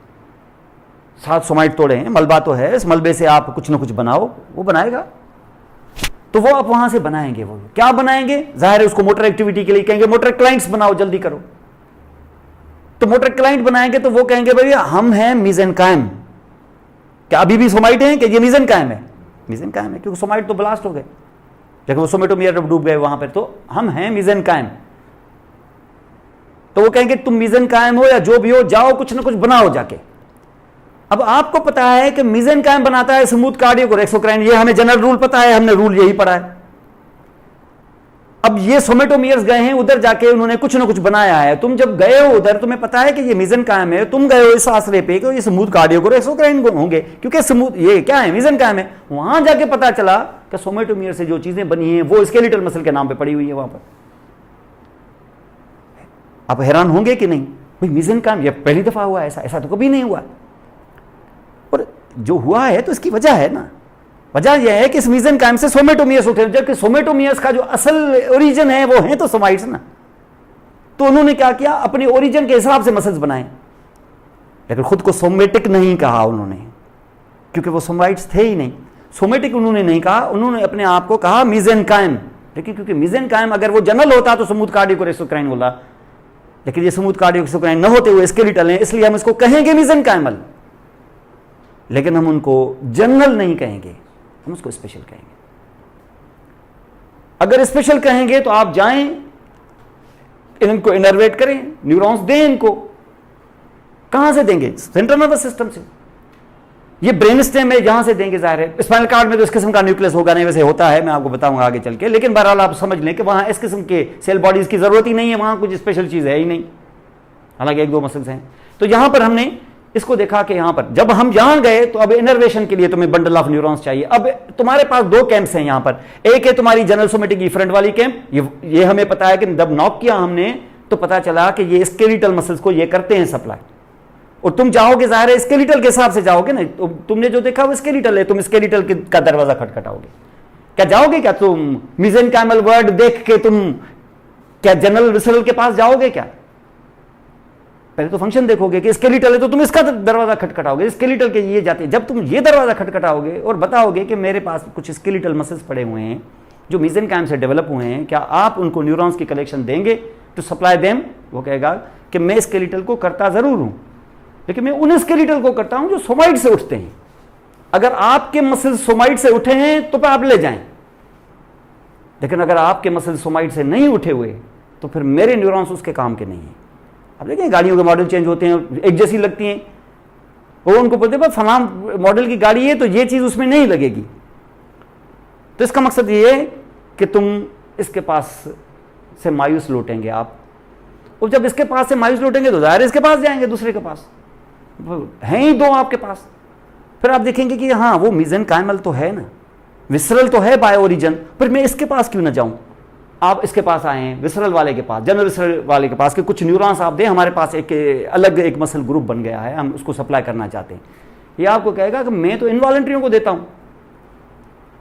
7 सोमाइट तोड़े हैं, मलबा तो है, इस मलबे से आप कुछ ना कुछ बनाओ, वो बनाएगा। तो वो आप वहां से बनाएंगे। वो क्या बनाएंगे, जाहिर है उसको मोटर एक्टिविटी के लिए कहेंगे मोटर क्लाइंट्स बनाओ, जल्दी करो। तो मोटर क्लाइंट बनाएंगे तो वो कहेंगे भाई हम हैं मेसेंकाइम। क्या अभी भी सोमाइट हैं कि ये मेसेंकाइम है, मेसेंकाइम है, क्योंकि सोमाइट तो ब्लास्ट हो गए, लेकिन वो सोमेटोमियर डूब गए वहां पर, तो हम हैं मेसेंकाइम। तो वो कहेंगे तुम मेसेंकाइम हो या जो भी हो, जाओ कुछ ना कुछ बनाओ जाके। अब आपको पता है कि मेसेंकाइम बनाता है स्मूथ कार्डियक और एक्सोक्राइन, ये हमें जनरल रूल पता है, हमने रूल यही पढ़ा है। अब ये सोमेटोमियर्स गए हैं उधर जाके, उन्होंने कुछ ना कुछ बनाया है। तुम जब गए हो उधर, तुम्हें पता है कि ये मेसेंकाइम है, तुम गए हो इस आश्रय पे कि ये स्मूथ कार्डियक और एक्सोक्राइन होंगे, क्योंकि स्मूथ ये क्या है, मेसेंकाइम है। वहां जाके पता चला कि सोमेटोमियर से जो चीजें बनी हैं वो स्केलेटल मसल के नाम पे पड़ी हुई है वहां पर। आप हैरान होंगे कि नहीं, भाई मेसेंकाइम ये पहली दफा हुआ, ऐसा तो कभी नहीं हुआ। और जो हुआ है तो इसकी वजह है ना, वजह यह है कि इस मेसेंकाइम से सोमेटोमियर्स उठे, जबकि सोमेटोमियर्स का जो असल ओरिजिन है वो है तो सोमाइट्स ना। तो उन्होंने क्या किया, अपने ओरिजिन के हिसाब से मसल्स बनाए, लेकिन खुद को सोमेटिक नहीं कहा उन्होंने, क्योंकि वो सोमाइट्स थे ही नहीं। सोमेटिक उन्होंने नहीं कहा, उन्होंने अपने आप को कहा मेसेंकाइम। लेकिन क्योंकि मेसेंकाइम अगर वो जनरल होता तो स्मूथ कार्डियक और एक्सोक्राइन बोला, लेकिन ये स्मूथ कार्डियक एक्सोक्राइन न होते हुए स्केलेटल हैं, इसलिए हम इसको कहेंगे मेसेंकाइमल, लेकिन हम उनको जनरल नहीं कहेंगे, हम उसको स्पेशल कहेंगे। अगर स्पेशल कहेंगे तो आप जाएं, इनको इनर्वेट करें, न्यूरॉन्स दें इनको। कहां से देंगे, सेंट्रल नर्वस सिस्टम से। ये ब्रेन स्टेम में यहां से देंगे, जाहिर है स्पाइनल कार्ड में तो इस किस्म का न्यूक्लियस होगा नहीं, वैसे होता है, मैं आपको बताऊंगा आगे चल के, लेकिन बहरहाल आप समझ लें कि वहां इस किस्म के सेल बॉडीज की जरूरत ही नहीं है, वहां कुछ स्पेशल चीज है ही नहीं, हालांकि एक दो मसल्स हैं। तो यहां पर हमने इसको देखा कि यहां पर जब हम यहां गए तो अब इनर्वेशन के लिए तुम्हें बंडल ऑफ न्यूरॉन्स चाहिए। अब तुम्हारे पास दो कैंप्स हैं यहां पर, एक है तुम्हारी जनरल सोमेटिक इफरेंट वाली कैंप, ये हमें पता है कि जब नॉक किया हमने तो पता चला कि ये स्केलेटल मसल्स को ये करते हैं सप्लाई, और तुम जाओगे जाहिर है स्केलेटल के हिसाब से जाओगे ना, तो तुमने जो देखा वो स्केलेटल है, तुम स्केलेटल का दरवाजा खटखटाओगे, क्या जाओगे क्या तुम मेसेनकाइमल वर्ड देख के तुम क्या जनरल विसरल के पास जाओगे क्या? पहले तो फंक्शन देखोगे कि स्केलेटल है तो तुम इसका दरवाजा खटखटाओगे, स्केलेटल के ये जाते हैं। जब तुम ये दरवाजा खटखटाओगे और बताओगे कि मेरे पास कुछ स्केलेटल मसल्स पड़े हुए हैं जो मेसेनकाइम से डेवलप हुए हैं, क्या आप उनको न्यूरॉन्स की कलेक्शन देंगे टू सप्लाई देम? वो कहेगा कि मैं स्केलेटल को करता जरूर हूं, लेकिन मैं उन स्केलेटल को करता हूं जो सोमाइड से उठते हैं। अगर आपके मसल्स सोमाइड से उठे हैं तो आप ले जाएं, लेकिन अगर आपके मसल्स सोमाइड से नहीं उठे हुए तो फिर मेरे न्यूरॉन्स उसके काम के नहीं है। अब देखिए गाड़ियों के मॉडल चेंज होते हैं, एक जैसी लगती हैं, वो उनको बोलते हैं फलां मॉडल की गाड़ी है तो ये चीज उसमें नहीं लगेगी। तो इसका मकसद ये है कि तुम इसके पास से मायूस लौटेंगे आप, और जब इसके पास से मायूस लौटेंगे तो जाहिर इसके पास जाएंगे, दूसरे के पास हैं ही दो आपके पास। फिर आप देखेंगे कि हाँ वो मेसेनकाइमल तो है ना, विसरल तो है बाय ओरिजिन, पर मैं इसके पास क्यों ना जाऊं? आप इसके पास आए हैं, विसरल वाले के पास, जनरल विसरल वाले के पास, कि कुछ न्यूरॉन्स आप दें, हमारे पास एक अलग एक मसल ग्रुप बन गया है, हम उसको सप्लाई करना चाहते हैं। ये आपको कहेगा कि मैं तो इनवॉलंटरियों को देता हूं,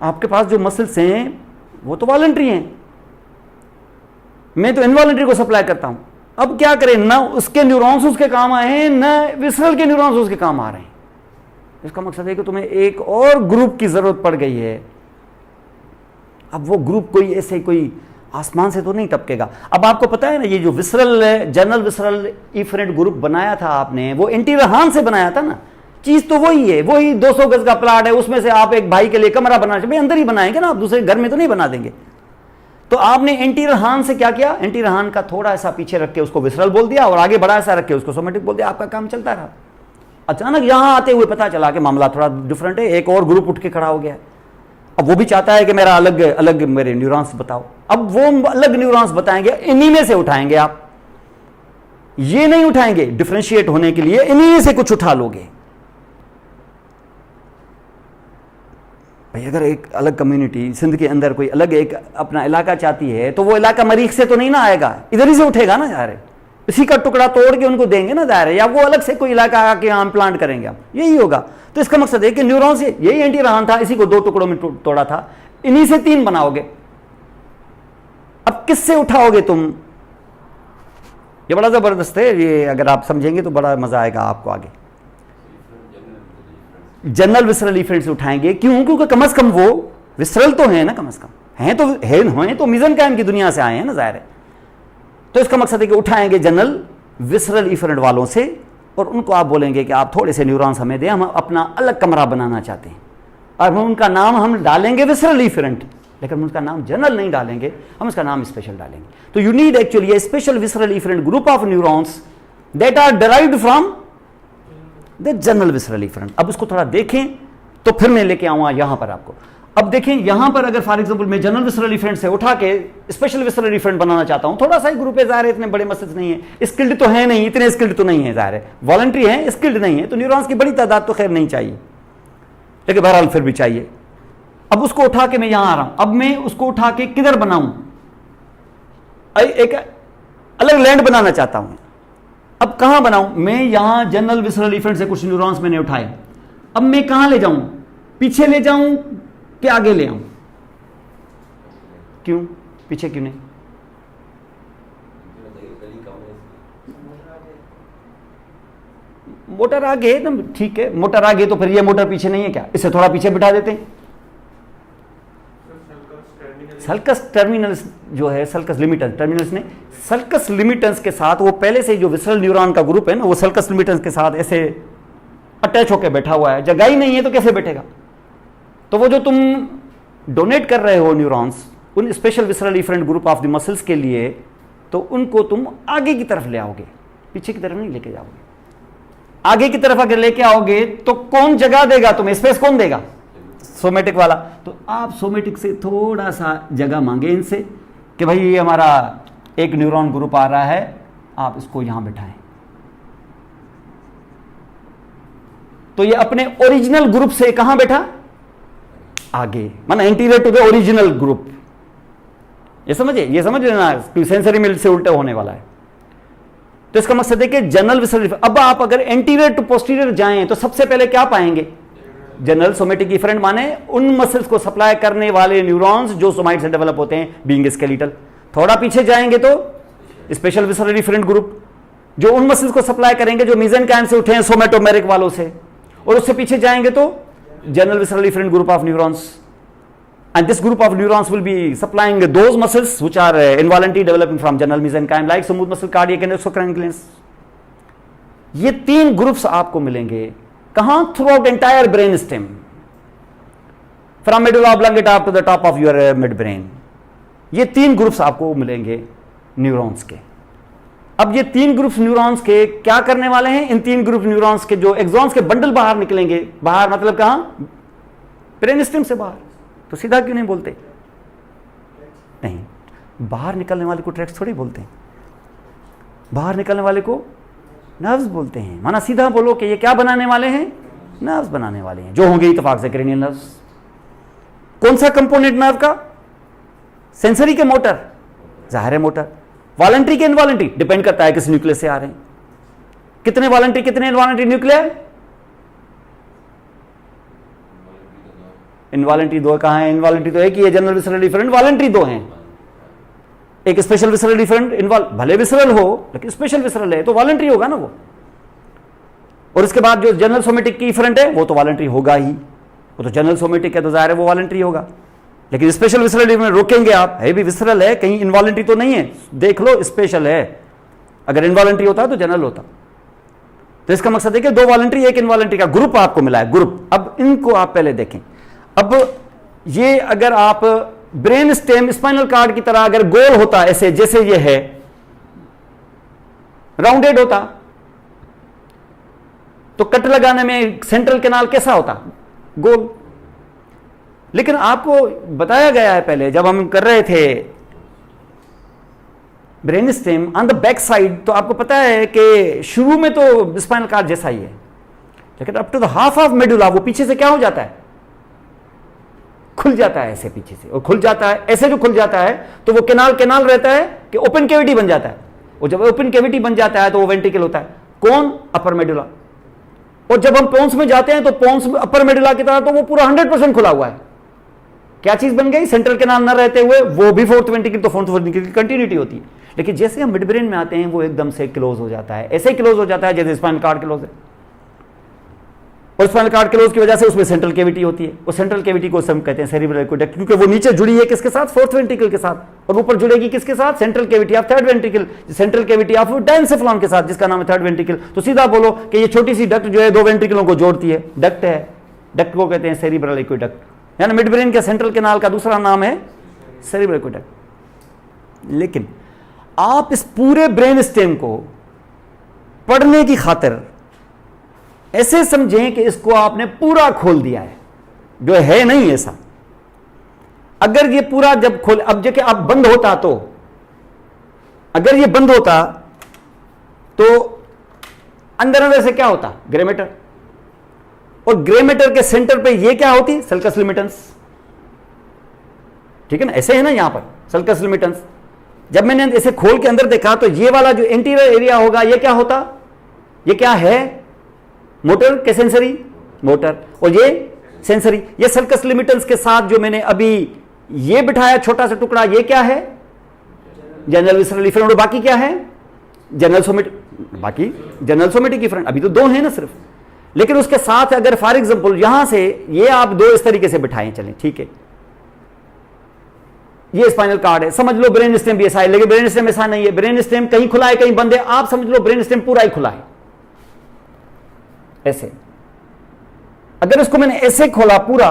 आपके पास जो मसल्स हैं वो तो वॉलंटरी हैं, मैं तो इनवॉलंटरी को सप्लाई करता हूं। अब क्या करें, ना उसके न्यूरॉन्स उसके काम आए हैं, ना विसरल के न्यूरॉन्स उसके काम आ रहे हैं। इसका मकसद है कि तुम्हें एक और ग्रुप की जरूरत पड़ गई है। अब वो ग्रुप कोई ऐसे कोई आसमान से तो नहीं टपकेगा। अब आपको पता है ना, ये जो visceral general visceral efferent group बनाया था आपने, वो एंटीरियर हार्न से बनाया था ना, चीज तो वही है, वही 200 गज का प्लाट है, उसमें से आप एक भाई के लिए कमरा बना चाहिए, अंदर ही बनाएंगे ना, आप दूसरे घर में तो नहीं बना देंगे। तो आपने एंटीरियर हार्न से क्या किया, एंटीरियर हार्न का थोड़ा ऐसा पीछे रख के उसको विसरल बोल दिया, और आगे बड़ा ऐसा रख के उसको सोमेटिक बोल दिया, आपका काम चलता रहा। अचानक यहां आते हुए पता चला कि मामला थोड़ा डिफरेंट है, एक और ग्रुप उठ के खड़ा हो गया है। अब वो भी चाहता है कि मेरा अलग अलग मेरे न्यूरॉन्स बताओ। अब वो अलग न्यूरॉन्स बताएंगे, इन्हीं में से उठाएंगे आप, ये नहीं उठाएंगे डिफरेंशिएट होने के लिए, इन्हीं में से कुछ उठा लोगे। भाई अगर एक अलग कम्युनिटी सिंध के अंदर कोई अलग एक अपना इलाका चाहती है तो वो इलाका मरीख से तो नहीं ना आएगा, इधर ही से उठेगा ना, यार इसी का टुकड़ा तोड़ के उनको देंगे ना दायरे, या वो अलग से कोई इलाका आके यहाँ प्लांट करेंगे आप, यही होगा। तो इसका मकसद है कि न्यूरॉन्स, यही एंटीरियर हार्न था, इसी को 2 टुकड़ों में तोड़ा था, इन्हीं से 3 बनाओगे। अब किससे उठाओगे तुम? ये बड़ा जबरदस्त है, ये अगर आप समझेंगे तो बड़ा मजा आएगा आपको आगे। जनरल विसरल इफेंट से उठाएंगे, क्यों? क्योंकि कम से कम वो विसरल तो है ना, कम से कम हैं तो मेसेनकाइम की दुनिया से आए हैं ना, जाहिर है। तो इसका मकसद है कि उठाएंगे जनरल विसरल इफरेंट वालों से, और उनको आप बोलेंगे कि आप थोड़े से न्यूरॉन्स हमें दें, हम अपना अलग कमरा बनाना चाहते हैं, और हम उनका नाम हम डालेंगे विसरल इफरेंट, लेकिन हम उसका नाम जनरल नहीं डालेंगे, हम उसका नाम स्पेशल डालेंगे। तो you need actually a special visceral efferent group of neurons that are derived from the general visceral efferent. अब उसको थोड़ा देखें तो फिर मैं लेके आऊंगा यहां पर आपको। अब देखें यहां पर अगर फॉर एग्जांपल मैं जनरल विसरल इफरेंट से उठा के स्पेशल विसरल इफरेंट बनाना चाहता हूं, थोड़ा सा ही ग्रुप है, जाहिर है इतने बड़े मसल्स नहीं है, स्किल्ड तो है नहीं, इतने स्किल्ड तो नहीं है, जाहिर है वॉलंटरी है, स्किल्ड नहीं है, तो न्यूरॉन्स की बड़ी तादाद तो खैर नहीं चाहिए, लेकिन बहरहाल फिर भी चाहिए। अब उसको उठा के मैं यहां आ रहा हूं, अब मैं उसको उठा के किधर बनाऊं? एक अलग लैंड बनाना चाहता हूं। अब कहां बनाऊं मैं? यहां जनरल विसरल इफरेंट से कुछ न्यूरॉन्स मैंने उठाए, अब मैं कहां ले जाऊं? पीछे ले जाऊं कि आगे ले आऊं? क्यों पीछे क्यों नहीं? मोटर आगे ना, ठीक है मोटर आगे, तो फिर ये मोटर पीछे नहीं है क्या? इसे थोड़ा पीछे बिठा देते हैं। सल्कस टर्मिनल्स जो है, सल्कस लिमिटेंस, टर्मिनल्स ने सल्कस लिमिटेंस के साथ, वो पहले से जो विसरल न्यूरॉन का ग्रुप है ना, वो सल्कस लिमिटेंस के साथ ऐसे अटैच होकर बैठा हुआ है, जगह ही नहीं है तो कैसे बैठेगा? तो वो जो तुम डोनेट कर रहे हो न्यूरॉन्स उन special visceral efferent group of the muscles के लिए, तो उनको तुम आगे की तरफ ले आओगे, पीछे की तरफ नहीं लेके जाओगे। आगे की तरफ अगर लेके आओगे तो कौन जगह देगा तुम्हें, स्पेस कौन देगा, सोमेटिक वाला। तो आप सोमेटिक से थोड़ा सा जगह मांगे इनसे कि भाई ये हमारा एक न्यूरॉन ग्रुप आ रहा है, आप इसको यहां बिठाएं। तो ये अपने ओरिजिनल ग्रुप से कहां बैठा, आगे, माना anterior to the original group. ये समझ लेना, सेंसरी मिल से उल्टा होने वाला है। तो इसका मकसद है कि जनरल विसरल। अब आप अगर एंटीरियर टू पोस्टीरियर जाएं तो सबसे पहले क्या पाएंगे, जनरल सोमेटिक इफरेंट, माने उन मसल्स को सप्लाई करने वाले न्यूरॉन्स जो सोमाइट से डेवलप होते हैं बीइंग स्केलेटल। थोड़ा पीछे जाएंगे तो स्पेशल विसरल इफरेंट ग्रुप, जो उन मसल्स को सप्लाई करेंगे जो मीसेनकाइम से उठे हैं सोमेटोमेरिक वालों से। और उससे पीछे जाएंगे तो general visceral efferent group of neurons, and this group of neurons will be supplying those muscles which are involuntarily developing from general mesenchyme like smooth muscle, cardiac and exocrine glands. ये तीन ग्रुप्स आपको मिलेंगे कहां, throughout entire brain stem, from medulla oblongata to the top of your mid brain. ये तीन groups आपको मिलेंगे neurons के। अब ये तीन ग्रुप्स न्यूरॉन्स के क्या करने वाले हैं, इन तीन ग्रुप न्यूरॉन्स के जो एक्सॉन्स के बंडल बाहर निकलेंगे, बाहर मतलब कहां, ब्रेन स्टेम से बाहर। तो सीधा क्यों नहीं बोलते, नहीं, बाहर निकलने वाले को ट्रैक्स थोड़ी बोलते हैं, बाहर निकलने वाले को नर्व्स बोलते हैं। माना सीधा बोलो कि ये क्या बनाने वाले हैं, नर्व्स बनाने वाले हैं, जो होंगे इत्तेफाक से क्रेनियल नर्व्स। कौन सा कंपोनेंट नर्व का, सेंसरी के मोटर, जाहिर है मोटर। वॉलंटरी के इनवॉलंटरी डिपेंड करता है किस न्यूक्लियस से आ रहे हैं, कितने वॉलंटरी कितने इनवॉलंटरी न्यूक्लियर। इनवॉलंटरी दो कहां है, इनवॉलंटरी तो एक ही है, जनरल विसरल डिफरेंट, वॉलंटरी दो हैं, एक स्पेशल विसरल डिफरेंट, भले विसरल हो लेकिन स्पेशल विसरल है तो वॉलंटरी होगा ना वो। और इसके बाद जो जनरल सोमेटिक की डिफरेंट है वो तो वॉलंटरी होगा ही, वो तो जनरल सोमेटिक है तो जाहिर है वो वॉलंटरी होगा। लेकिन स्पेशल विसरल डिफरेंट रोकेंगे आप, है भी विसरल है, कहीं इनवॉलंटरी तो नहीं है, देख लो स्पेशल है, अगर इनवॉलंटरी होता तो जनरल होता। तो इसका मकसद है कि दो वॉलंटरी एक इनवॉलंटरी का ग्रुप आपको मिला है, ग्रुप। अब इनको आप पहले देखें। अब ये अगर आप ब्रेन स्टेम स्पाइनल कार्ड की तरह अगर गोल होता ऐसे, जैसे ये है राउंडेड होता, तो कट लगाने में सेंट्रल कैनाल कैसा होता, गोल। लेकिन आपको बताया गया है पहले जब हम कर रहे थे brain stem on the back side, तो आपको पता है कि शुरू में तो स्पाइनल कार्ड जैसा ही है, लेकिन up to the half of medulla वो पीछे से क्या हो जाता है, खुल जाता है ऐसे पीछे से, और खुल जाता है ऐसे, जो खुल जाता है तो वो कैनाल रहता है कि ओपन कैविटी बन जाता है। और जब ओपन कैविटी बन जाता है तो वो वेंट्रिकल होता है, कौन, अपर मेडुला। और जब हम पोन्स में जाते हैं तो पोन्स अपर मेडुला की तरह तो वो पूरा 100% खुला हुआ है। क्या चीज बन गई, सेंट्रल कैनाल न रहते हुए वो भी फोर्थ वेंट्रिकल, तो फोर्थ वेंट्रिकल की कंटिन्यूटी होती है। लेकिन जैसे हम मिड ब्रेन में आते हैं वो एकदम से क्लोज हो जाता है, ऐसे ही क्लोज हो जाता है जैसे स्पाइनल कार्ड क्लोज है। और स्पाइनल कार्ड क्लोज की वजह से उसमें सेंट्रल कैविटी होती है, और सेंट्रल कैविटी को हम कहते हैं सेरिब्रल एक्वेडक्ट, क्योंकि वो नीचे जुड़ी है किसके साथ, फोर्थ वेंट्रिकल के साथ, और ऊपर जुड़ेगी किसके साथ, central cavity of third ventricle, central cavity of diencephalon के साथ, जिसका नाम है थर्ड वेंट्रिकल। तो सीधा बोलो कि ये छोटी सी डक्ट जो है दो वेंट्रिकलों को जोड़ती है, डक्ट है, डक्ट को कहते हैं सेरिब्रल एक्वेडक्ट, यानी मिड ब्रेन के सेंट्रल कैनाल का दूसरा नाम है सेरिब्रल एक्वेडक्ट। लेकिन आप इस पूरे ब्रेन स्टेम को पढ़ने की खातिर ऐसे समझें कि इसको आपने पूरा खोल दिया है, जो है नहीं ऐसा। अगर ये पूरा जब खोल, अब जब अब बंद होता, तो अगर ये बंद होता तो अंदर से क्या होता, ग्रेमेटर, और ग्रेमेटर के सेंटर पे ये क्या होती, सल्कस लिमिटेंस, ठीक है ना, ऐसे है ना यहां पर सल्कस लिमिटेंस। जब मैंने इसे खोल के अंदर देखा तो ये वाला जो इंटीरियर एरिया होगा ये क्या होता, ये क्या है, मोटर के सेंसरी, मोटर, और ये सेंसरी। ये सल्कस लिमिटेंस के साथ जो मैंने अभी ये बिठाया छोटा सा टुकड़ा, ये क्या है, जनरल विसरल इफरेंट, और बाकी क्या है, जनरल सोमेटिक, बाकी जनरल सोमेटिक इफरेंट। अभी तो दो हैं ना सिर्फ, लेकिन उसके साथ अगर फॉर एग्जांपल यहां से ये आप दो इस तरीके से बिठाएं, चलें ठीक है, ये स्पाइनल कार्ड है, समझ लो ब्रेन स्टेम भी ऐसा है, लेकिन ब्रेन स्टेम ऐसा नहीं है, ब्रेन स्टेम कहीं खुला है कहीं बंद है, आप समझ लो ब्रेन स्टेम पूरा ही खुला है ऐसे। अगर इसको मैंने ऐसे खोला पूरा,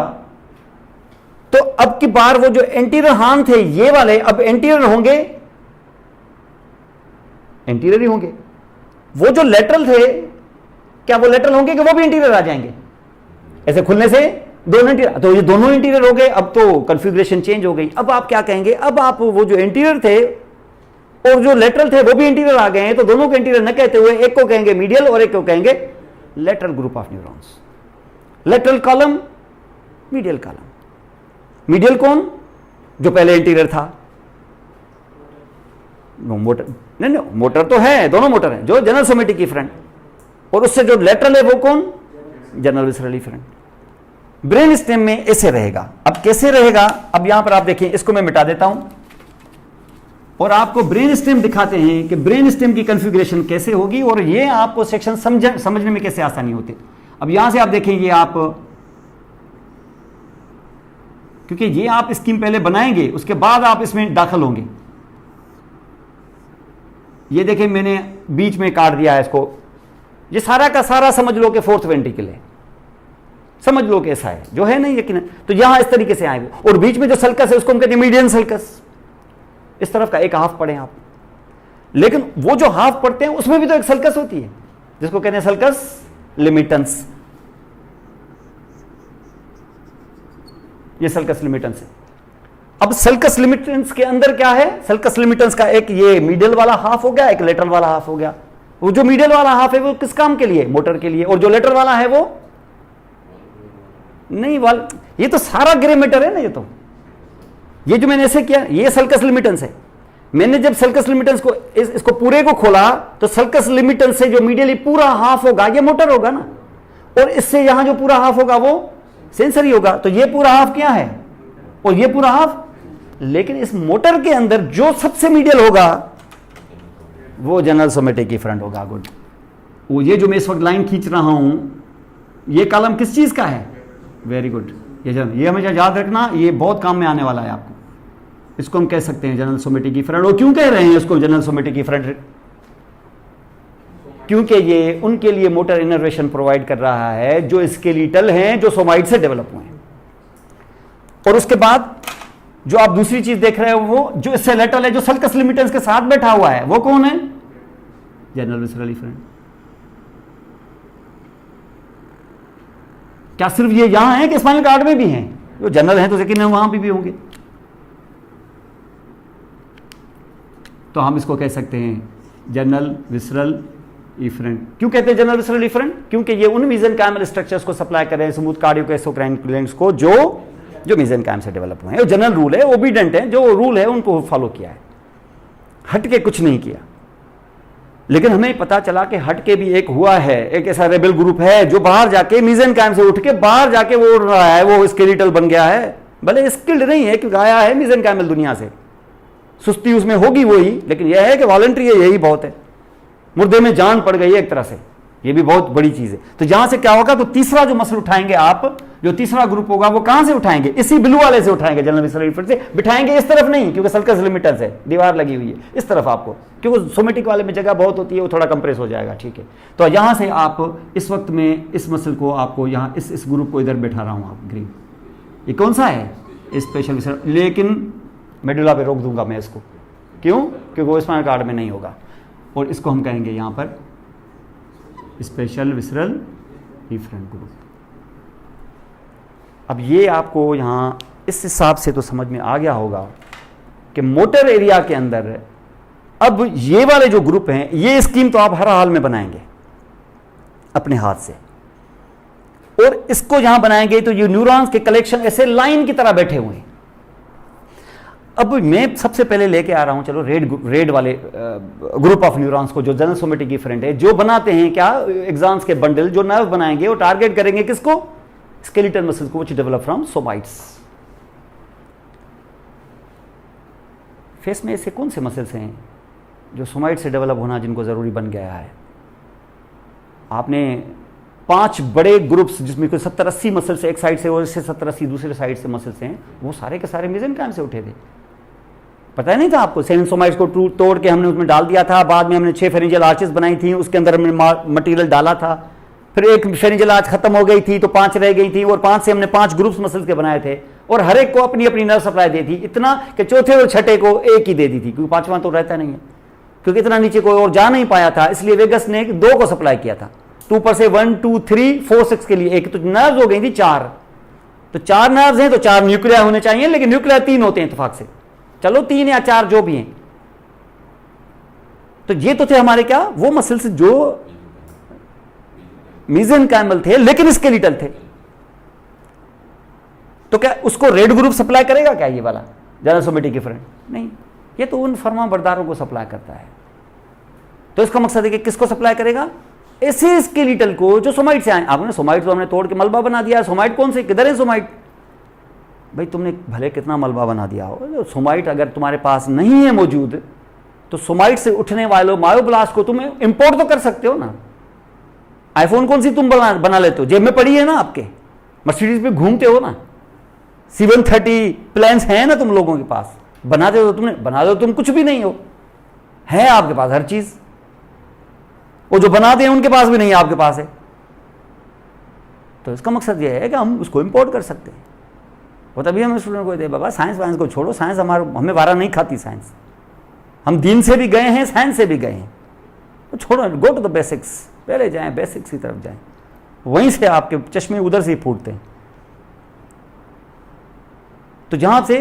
तो अब की बार वो जो एंटीरियर हार्न थे ये वाले अब एंटीरियर होंगे, एंटीरियर ही होंगे। वो जो लेटरल थे क्या वो लेटरल होंगे कि वो भी इंटीरियर आ जाएंगे? ऐसे खुलने से दोनों इंटीरियर, तो ये दोनों इंटीरियर हो गए। अब तो कॉन्फ़िगरेशन चेंज हो गई। अब आप क्या कहेंगे? अब आप वो जो इंटीरियर थे और जो लेटरल थे वो भी इंटीरियर आ गए हैं, तो दोनों को इंटीरियर न कहते हुए एक को कहेंगे मीडियल और एक को कहेंगे lateral group of neurons. Lateral column, medial column. Medial कौन? जो पहले इंटीरियर था। मोटर नहीं, मोटर तो है, दोनों मोटर हैं, जो जनरल सोमेटिक इफरेंट, और उससे जो लेटरल है वो कौन? General visceral efferent. Brain stem में ऐसे रहेगा। अब कैसे रहेगा? अब यहां पर आप देखें, इसको मैं मिटा देता हूं और आपको ब्रेन स्टेम दिखाते हैं कि ब्रेन स्टेम की कॉन्फ़िगरेशन कैसे होगी और ये आपको सेक्शन समझने में कैसे आसानी होती। अब यहां से आप देखेंगे, आप क्योंकि ये आप स्कीम पहले बनाएंगे उसके बाद आप इसमें दाखिल होंगे। ये देखें, मैंने बीच में काट दिया है इसको। ये सारा का सारा समझ लो कि फोर्थ वेंट्रिकल है, समझ लो कि ऐसा है, जो है नहीं यकीन। तो यहां इस तरीके से आएंगे और बीच में जो सल्कस है उसको हम कहते हैं मीडियन सल्कस। इस तरफ का एक हाफ पढ़े आप, लेकिन वो जो हाफ पढ़ते हैं उसमें भी तो एक सल्कस होती है जिसको कहते हैं सल्कस लिमिटेंस। ये सल्कस लिमिटेंस है। अब सल्कस लिमिटेंस के अंदर क्या है? सल्कस लिमिटेंस का एक ये मीडियल वाला हाफ हो गया, एक लेटरल वाला हाफ हो गया। वो जो मीडियल वाला हाफ है वो किस काम के लिए? मोटर के लिए। और जो लेटरल वाला है वो नहीं ये तो सारा ग्रे मैटर है ना। ये जो मैंने ऐसे किया, ये सल्कस लिमिटेंस है। मैंने जब सल्कस लिमिटेंस को इसको पूरे को खोला तो सल्कस लिमिटेंस से जो मीडियली पूरा हाफ होगा ये मोटर होगा ना, और इससे यहां जो पूरा हाफ होगा वो सेंसरी होगा। तो ये पूरा हाफ क्या है और ये पूरा हाफ। लेकिन इस मोटर के अंदर जो सबसे मीडियल होगा वो जनरल सोमेटिक इफरेंट होगा। गुड। वो ये जो मैं इस वक्त लाइन खींच रहा हूं, ये कॉलम किस चीज का है? Very good. ये हमेशा याद रखना, ये बहुत काम में आने वाला है आपको। इसको हम कह सकते हैं जनरल सोमेटिक इफरेंट। और क्यों कह रहे हैं इसको जनरल सोमेटिक इफरेंट? क्योंकि ये उनके लिए मोटर इनर्वेशन प्रोवाइड कर रहा है जो स्केलेटल हैं, जो सोमाइड से डेवलप हुए हैं। और उसके बाद जो आप दूसरी चीज देख रहे हो वो जो इससे लेटरल है, जो सल्कस लिमिटेंस के साथ बैठा हुआ है, वो कौन है? General visceral efferent. क्या सिर्फ ये यहां है कि स्पाइनल कॉर्ड में भी हैं? जो जनरल हैं तो यकीन है वहां भी होंगे। तो हम इसको कह सकते हैं जनरल विसरल इफरेंट। क्यों कहते हैं जनरल विसरल इफरेंट? क्योंकि ये उन मेसेनकाइमल स्ट्रक्चर्स को सप्लाई कर रहे हैं, स्मूथ कार्डियोकोएक्सोक्राइन ग्लैंड्स को, जो मेसेनकाइम से डेवलप हुए हैं। जनरल रूल है, ओबीडेंट है, जो रूल है उनको फॉलो किया है, हट के कुछ नहीं किया। लेकिन हमें पता चला कि हट के भी एक हुआ है, एक ऐसा रेबेल ग्रुप है जो बाहर जाके मेसेनकाइम से उठ के बाहर जाके वो उड़ रहा है, वो स्केलेटल बन गया है। भले स्किल्ड नहीं है क्योंकि आया है मेसेनकाइमल दुनिया से, सुस्ती उसमें होगी वही, लेकिन यह है कि वॉलंटरी है, यही बहुत है। मुर्दे में जान पड़ गई है एक तरह से, ये भी बहुत बड़ी चीज है। तो यहां से क्या होगा? तो तीसरा जो मसल उठाएंगे आप, जो तीसरा ग्रुप होगा वो कहां से उठाएंगे? इसी ब्लू वाले से उठाएंगे, जनरल विसरल इफरेंट से। बिठाएंगे इस तरफ नहीं, क्योंकि सल्कस लिमिटेंस है, दीवार लगी हुई है इस तरफ आपको, क्योंकि सोमेटिक वाले में जगह बहुत होती है, वो थोड़ा कंप्रेस हो जाएगा। ठीक है, तो यहां से आप इस वक्त में इस मसल को आपको यहां इस ग्रुप को इधर बैठा रहा हूं आप, ग्रीन। ये कौन सा है? Special visceral. लेकिन मेडुला पे रोक दूंगा मैं इसको। क्यों? क्योंकि वो स्पाइनल कॉर्ड में नहीं होगा। और इसको हम कहेंगे यहां पर स्पेशल विसरल इफरेंट ग्रुप। अब ये आपको यहां इस हिसाब से तो समझ में आ गया होगा कि मोटर एरिया के अंदर अब ये वाले जो ग्रुप हैं, ये स्कीम तो आप हर हाल में बनाएंगे अपने हाथ से, और इसको यहां बनाएंगे तो ये न्यूरॉन्स के कलेक्शन ऐसे लाइन की तरह बैठे हुए हैं। अब मैं सबसे पहले लेके आ रहा हूं, चलो रेड वाले ग्रुप ऑफ न्यूरॉन्स को, जो जनरल सोमेटिक इफरेंट है, जो बनाते हैं क्या? एग्जाम्स के बंडल, जो नर्व बनाएंगे, वो टारगेट करेंगे किसको? स्केलेटल मसल्स को, which develop from somites. Face में ऐसे कौन से मसल्स हैं जो सोमाइट से डेवलप होना जिनको जरूरी बन गया है? आपने 5 बड़े ग्रुप्स जिसमें कोई 70-80 मसल्स एक साइड से और इससे 70-80 दूसरे साइड से मसल्स हैं, वो सारे के सारे मेसेनकाइम से उठे थे। पता ही नहीं था आपको? 7 सोमाइट्स को तोड़ के हमने उसमें डाल दिया था। बाद में हमने 6 फेरिंजियल आर्चेस बनाई थी, उसके अंदर हमने मटेरियल डाला था। फिर एक फेरिंजियल आर्च खत्म हो गई थी तो 5 रह गई थी, और 5 से हमने 5 ग्रुप्स मसल्स के बनाए थे, और हर एक को अपनी अपनी नर्व सप्लाई दी थी। इतना कि चौथे और छठे को एक ही दे दी थी, क्योंकि 5वां तो रहता नहीं है, क्योंकि इतना नीचे कोई और जा नहीं पाया था, इसलिए वेगस ने 2 को सप्लाई किया था। 2 पर से 1 2 3 4 6 के लिए एक तो नर्व हो गई थी 4, तो 4 नर्व्स हैं तो 4 न्यूक्लियर होने चाहिए, लेकिन न्यूक्लियर 3 होते हैं इत्तेफाक से, चलो 3 या 4 जो भी हैं। तो ये तो थे हमारे क्या, वो मसल्स जो मेसेनकाइमल थे लेकिन स्केलेटल थे। तो क्या उसको रेड ग्रुप सप्लाई करेगा क्या ये वाला जेनोसोमेटिक इफरेंट? नहीं, ये तो उन फर्मा बरदारों को सप्लाई करता है। तो इसका मकसद है कि किसको सप्लाई करेगा? ऐसे स्केलेटल को जो सोमाइट से आए। आपने सोमाइट तो हमने तोड़ के मलबा बना दिया, सोमाइट कौन से, किधर है सोमाइट? भाई तुमने भले कितना मलबा बना दिया हो, सोमाइट अगर तुम्हारे पास नहीं है मौजूद, तो सोमाइट से उठने वालों मायोब्लास्ट को तुम इंपोर्ट तो कर सकते हो ना। आईफोन कौन सी तुम बना लेते हो, जेब में पड़ी है ना आपके, मर्सिडीज पे घूमते हो ना, C-130 प्लान्स हैं ना तुम लोगों के पास, बना दो तुमने, बना दो तुम कुछ भी नहीं हो, है आपके पास हर चीज। वो जो बनाते हैं उनके पास भी नहीं है, आपके पास है। तो इसका मकसद यह है कि हम उसको इंपोर्ट कर सकते हैं। वो तभी हम स्टूडेंट को कहते हैं बाबा साइंस वाइंस को छोड़ो, साइंस हमें वारा नहीं खाती साइंस। हम दीन से भी गए हैं, साइंस से भी गए हैं, तो छोड़ो, गो टू द बेसिक्स, पहले जाएं बेसिक्स की तरफ जाएं, वहीं से आपके चश्मे उधर से ही फूटते हैं। तो जहां से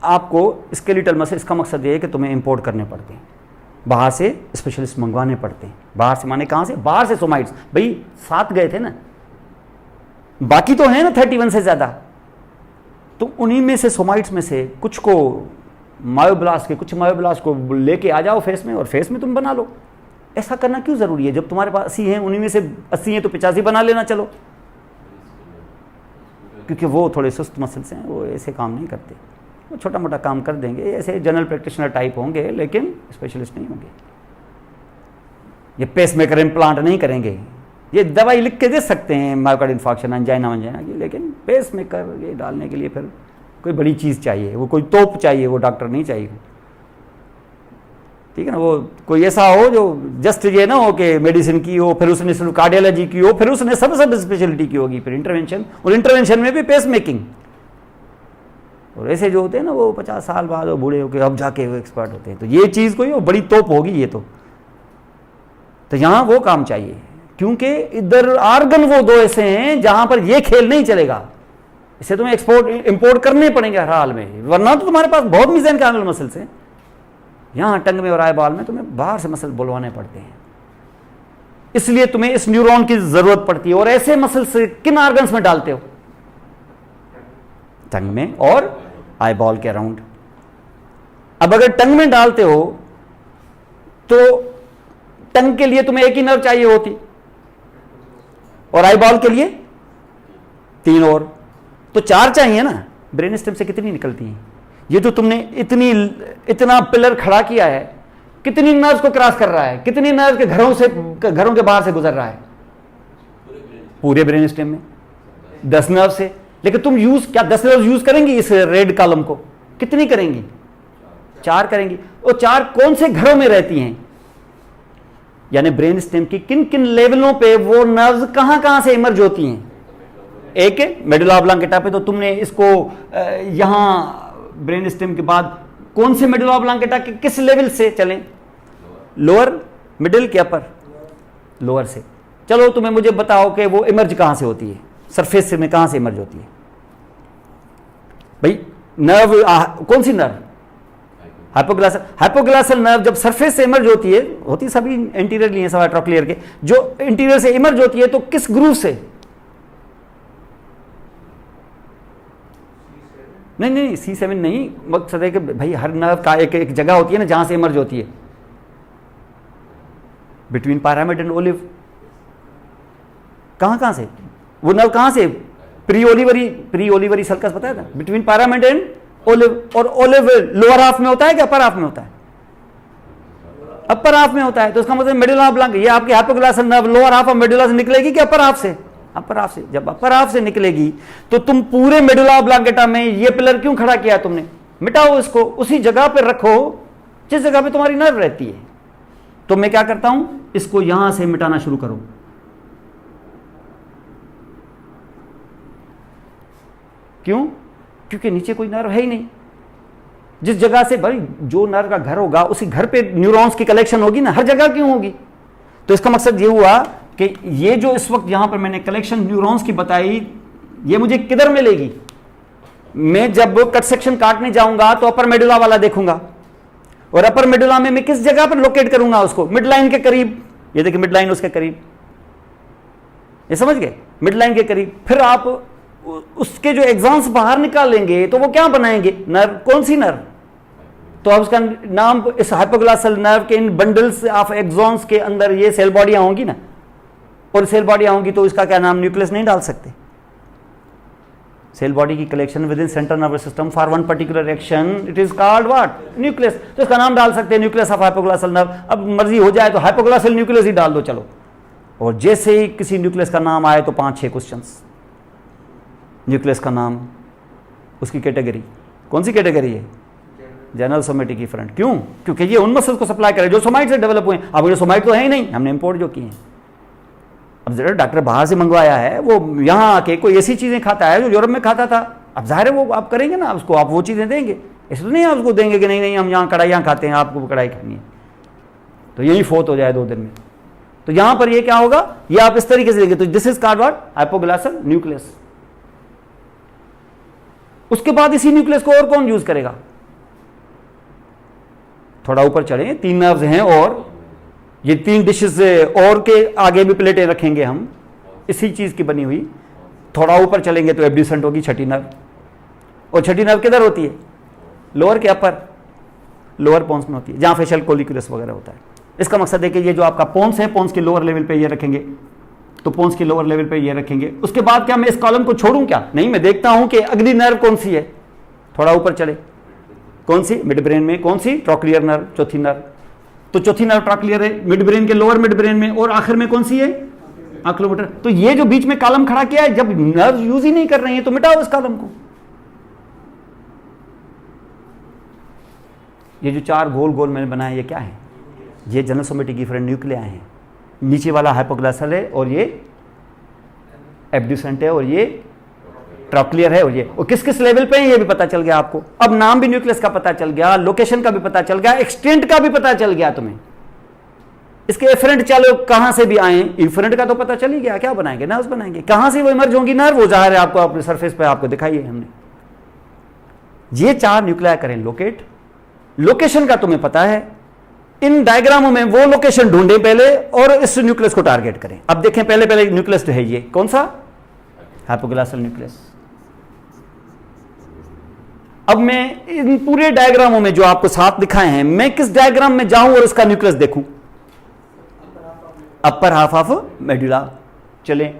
आपको स्केलेटल मसल, इसका मकसद ये है कि तुम्हें इंपोर्ट करने पड़ते हैं, बाहर से स्पेशलिस्ट मंगवाने पड़ते हैं। बाहर से माने कहां से? बाहर से सोमाइट्स। भाई 7 गए थे ना, बाकी तो है ना 31 से ज्यादा, तो उन्हीं में से सोमाइट्स में से कुछ को मायोब्लास्ट के, कुछ मायोब्लास्ट को लेके आ जाओ फेस में, और फेस में तुम बना लो। ऐसा करना क्यों जरूरी है? जब तुम्हारे पास 80 हैं, उन्हीं में से 80 हैं तो 85 बना लेना चलो, क्योंकि वो थोड़े सुस्त मसल्स हैं, वो ऐसे काम नहीं करते, वो छोटा मोटा काम कर देंगे, ऐसे जनरल प्रैक्टिशनर टाइप होंगे लेकिन स्पेशलिस्ट नहीं होंगे। ये पेसमेकर इम्प्लांट नहीं करेंगे, ये दवाई लिख के दे सकते हैं मायोकार्ड इन्फार्क्शन, अंजाइना वंजाइना की, लेकिन पेसमेकर ये डालने के लिए फिर कोई बड़ी चीज़ चाहिए, वो कोई तोप चाहिए, वो डॉक्टर नहीं चाहिए, ठीक है ना। वो कोई ऐसा हो जो जस्ट ये ना हो कि मेडिसिन की हो, फिर उसने सिर्फ कार्डियोलॉजी की हो, फिर उसने सब स्पेशलिटी की होगी, फिर इंटरवेंशन, और इंटरवेंशन में भी पेस मेकिंग। और ऐसे जो होते हैं ना वो 50 साल बाद वो बूढ़े होकर अब जाके वो एक्सपर्ट होते हैं, तो ये चीज़ कोई वो बड़ी तोप होगी ये तो यहाँ वो काम चाहिए, क्योंकि इधर आर्गन वो 2 ऐसे हैं जहां पर ये खेल नहीं चलेगा। इसे तुम्हें एक्सपोर्ट इंपोर्ट करने पड़ेंगे हर हाल में, वरना तो तुम्हारे पास बहुत मेसेनकाइमल मसल्स हैं। यहां टंग में और आई बॉल में तुम्हें बाहर से मसल बुलवाने पड़ते हैं, इसलिए तुम्हें इस न्यूरॉन की जरूरत पड़ती है। और ऐसे मसल्स किन ऑर्गन्स में डालते हो? टंग में और आई बॉल के अराउंड। अब अगर टंग में डालते हो तो टंग के लिए तुम्हें एक ही नर्व चाहिए होती, और आई बॉल के लिए 3 और, तो 4 चाहिए ना। ब्रेन स्टेम से कितनी निकलती हैं? ये तो तुमने इतना पिलर खड़ा किया है, कितनी नर्व्स को क्रॉस कर रहा है, कितनी नर्व के घरों के बाहर से गुजर रहा है? पूरे ब्रेन स्टेम में 10 नर्व से। लेकिन तुम यूज क्या 10 नर्व यूज करेंगी इस रेड कॉलम को? कितनी करेंगी? 4 करेंगी। और 4 कौन से घरों में रहती हैं? यानी ब्रेन स्टेम की किन किन लेवलों पे वो नर्व्स कहां कहां से इमर्ज होती हैं? एक है मेडुला ऑब्लांगेटा पे, तो तुमने इसको यहां ब्रेन स्टेम के बाद कौन से मेडुला ऑब्लांगेटा के किस लेवल से चलें? लोअर, मिडिल के अपर? लोअर से। चलो तुम्हें मुझे बताओ कि वो इमर्ज कहां से होती है, सरफेस में कहां से इमर्ज होती है? भाई नर्व कौन सी नर्व? हाइपोग्लासल। हाइपोग्लासल नर्व जब सरफेस से इमर्ज होती सभी इंटीरियरली हैं, सब एट्रोक्लियर के, जो इंटीरियर से इमर्ज होती है तो किस ग्रूव से? नहीं C7 नहीं, मकसद है कि भाई हर नर्व का एक जगह होती है ना जहां से इमर्ज होती है, बिटवीन पायरामिड एंड ओलिव। कहां से वो नर्व, कहां से? प्री ओलिवरी सर्कस बताया था, बिटवीन पायरामिड एंड ओलिव। और ओलिव लोअर हाफ में होता है कि अपर हाफ में होता है? अपर हाफ में होता है। तो इसका मतलब मेडुला ऑब्लांगेटा, ये आपकी hypoglossal nerve lower half of medulla से निकलेगी कि अपर हाफ से? अपर हाफ से। जब अपर हाफ से निकलेगी तो तुम पूरे मेडुला ऑब्लांगेटा में ये पिलर क्यों खड़ा किया तुमने? मिटाओ इसको, उसी जगह पे रखो जिस जगह पे तुम्हारी नर्व रहती है। तो मैं क्या करता हूं, इसको यहां से मिटाना शुरू करो। क्यों? क्योंकि नीचे कोई नर्व है ही नहीं। जिस जगह से भाई जो नर्व का घर होगा उसी घर पे न्यूरॉन्स की कलेक्शन होगी ना, हर जगह क्यों होगी? तो इसका मकसद ये हुआ कि ये जो इस वक्त यहां पर मैंने कलेक्शन न्यूरॉन्स की बताई, ये मुझे किधर मिलेगी? मैं जब कट सेक्शन काटने जाऊंगा तो अपर मेडुला वाला देखूंगा, और अपर मेडुला में मैं किस जगह पर लोकेट करूंगा उसको? मिड लाइन के करीब। ये देखिए मिड लाइन उसके करीब, ये समझ गए, मिड लाइन के करीब। फिर आप उसके जो एग्जॉन्स बाहर निकालेंगे तो वो क्या बनाएंगे? नर्व। कौन सी नर्व? तो अब उसका नाम, इस हाइपोग्लासल नर्व के इन बंडल्स ऑफ एग्जॉन्स के अंदर ये सेल बॉडियां होंगी ना, और सेल बॉडियां होंगी तो इसका क्या नाम? न्यूक्लियस नहीं डाल सकते। सेल बॉडी की collection with in central nervous system for one particular action, it is called what? Nucleus. तो इसका नाम डाल सकते हैं न्यूक्लियस ऑफ हाइपोग्लासल नर्व। अब मर्जी हो जाए तो हाइपोग्लासल न्यूक्लियस ही डाल दो, चलो। और जैसे ही किसी न्यूक्लियस का नाम आए तो 5-6 क्वेश्चंस। न्यूक्लियस का नाम, उसकी कैटेगरी, कौन सी कैटेगरी है? General somatic efferent. क्यों? क्योंकि ये उन मसल्स को सप्लाई करे जो सोमाइट से डेवलप हुए हैं। अब ये सोमाइट तो है ही नहीं, हमने इंपोर्ट जो किए हैं। अब जरा डॉक्टर बाहर से मंगवाया है, वो यहाँ आके कोई ऐसी चीजें खाता है जो यूरोप में खाता था। अब जाहिर है वो आप करेंगे ना, उसको आप वो चीजें देंगे, इसलिए नहीं आप उसको देंगे कि नहीं नहीं हम यहाँ कढ़ाइयाँ खाते हैं, आपको कढ़ाई खानी है तो यही फोत हो जाए 2 दिन में। तो यहां पर ये क्या होगा? ये आप इस तरीके से देंगे तो this is called what? Hypoglossal nucleus. उसके बाद इसी न्यूक्लियस को और कौन यूज करेगा? थोड़ा ऊपर चढ़े, 3 नर्व्स हैं और ये 3 डिशेस और के आगे भी प्लेटें रखेंगे हम, इसी चीज की बनी हुई। थोड़ा ऊपर चलेंगे तो एब्ड्यूसेंट होगी, छठी नर्व। और छठी नर्व किधर होती है? लोअर के अपर? लोअर पोन्स में होती है, जहां फेशियल कोलिक्यूलस वगैरह होता है। इसका मकसद है कि ये जो आपका पोन्स है, पोन्स के लोअर लेवल पे ये रखेंगे, तो पोन्स के लोअर लेवल पे ये रखेंगे। उसके बाद क्या मैं इस कॉलम को छोड़ूं क्या? नहीं, मैं देखता हूं कि अगली नर्व कौन सी है। थोड़ा ऊपर चले, कौन सी? मिड ब्रेन में। कौन सी? ट्रॉक्लियर नर्व, चौथी नर्व। तो चौथी नर्व ट्रॉक्लियर है मिड ब्रेन के, लोअर मिड ब्रेन में। और आखिर में कौन सी है? ऑक्यूलोमोटर। तो ये जो बीच में कॉलम खड़ा किया है, जब नर्व यूज ही नहीं कर रही है तो मिटाओ इस कॉलम को। ये जो 4 गोल गोल मैंने बनाया, ये क्या है? ये जनरल सोमेटिक इफरेंट न्यूक्लिया हैं। नीचे वाला हाइपोग्लासल है, और ये एब्ड्यूसेंट है, और ये ट्रॉक्लियर है, और ये और किस किस लेवल पे है ये भी पता चल गया आपको। अब नाम भी न्यूक्लियस का पता चल गया, लोकेशन का भी पता चल गया, एक्सटेंट का भी पता चल गया तुम्हें। इसके एफरेंट चलो कहां से भी आए, इफरेंट का तो पता चल ही गया। क्या बनाएंगे? नर्व्स बनाएंगे। कहां से वो इमर्ज होंगी नर्व? वो जाहिर है आपको अपने सरफेस पे आपको दिखाई है हमने। ये 4 न्यूक्लिया करें लोकेट। लोकेशन का तुम्हें पता है, इन डायग्रामों में वो लोकेशन ढूंढें पहले और इस न्यूक्लियस को टारगेट करें। अब देखें, पहले पहले न्यूक्लियस है ये कौन सा? Hypoglossal nucleus. अब मैं इन पूरे डायग्रामों में जो आपको 7 दिखाए हैं, मैं किस डायग्राम में जाऊं और इसका न्यूक्लियस देखूं? अपर हाफ ऑफ मेडुला। चलें,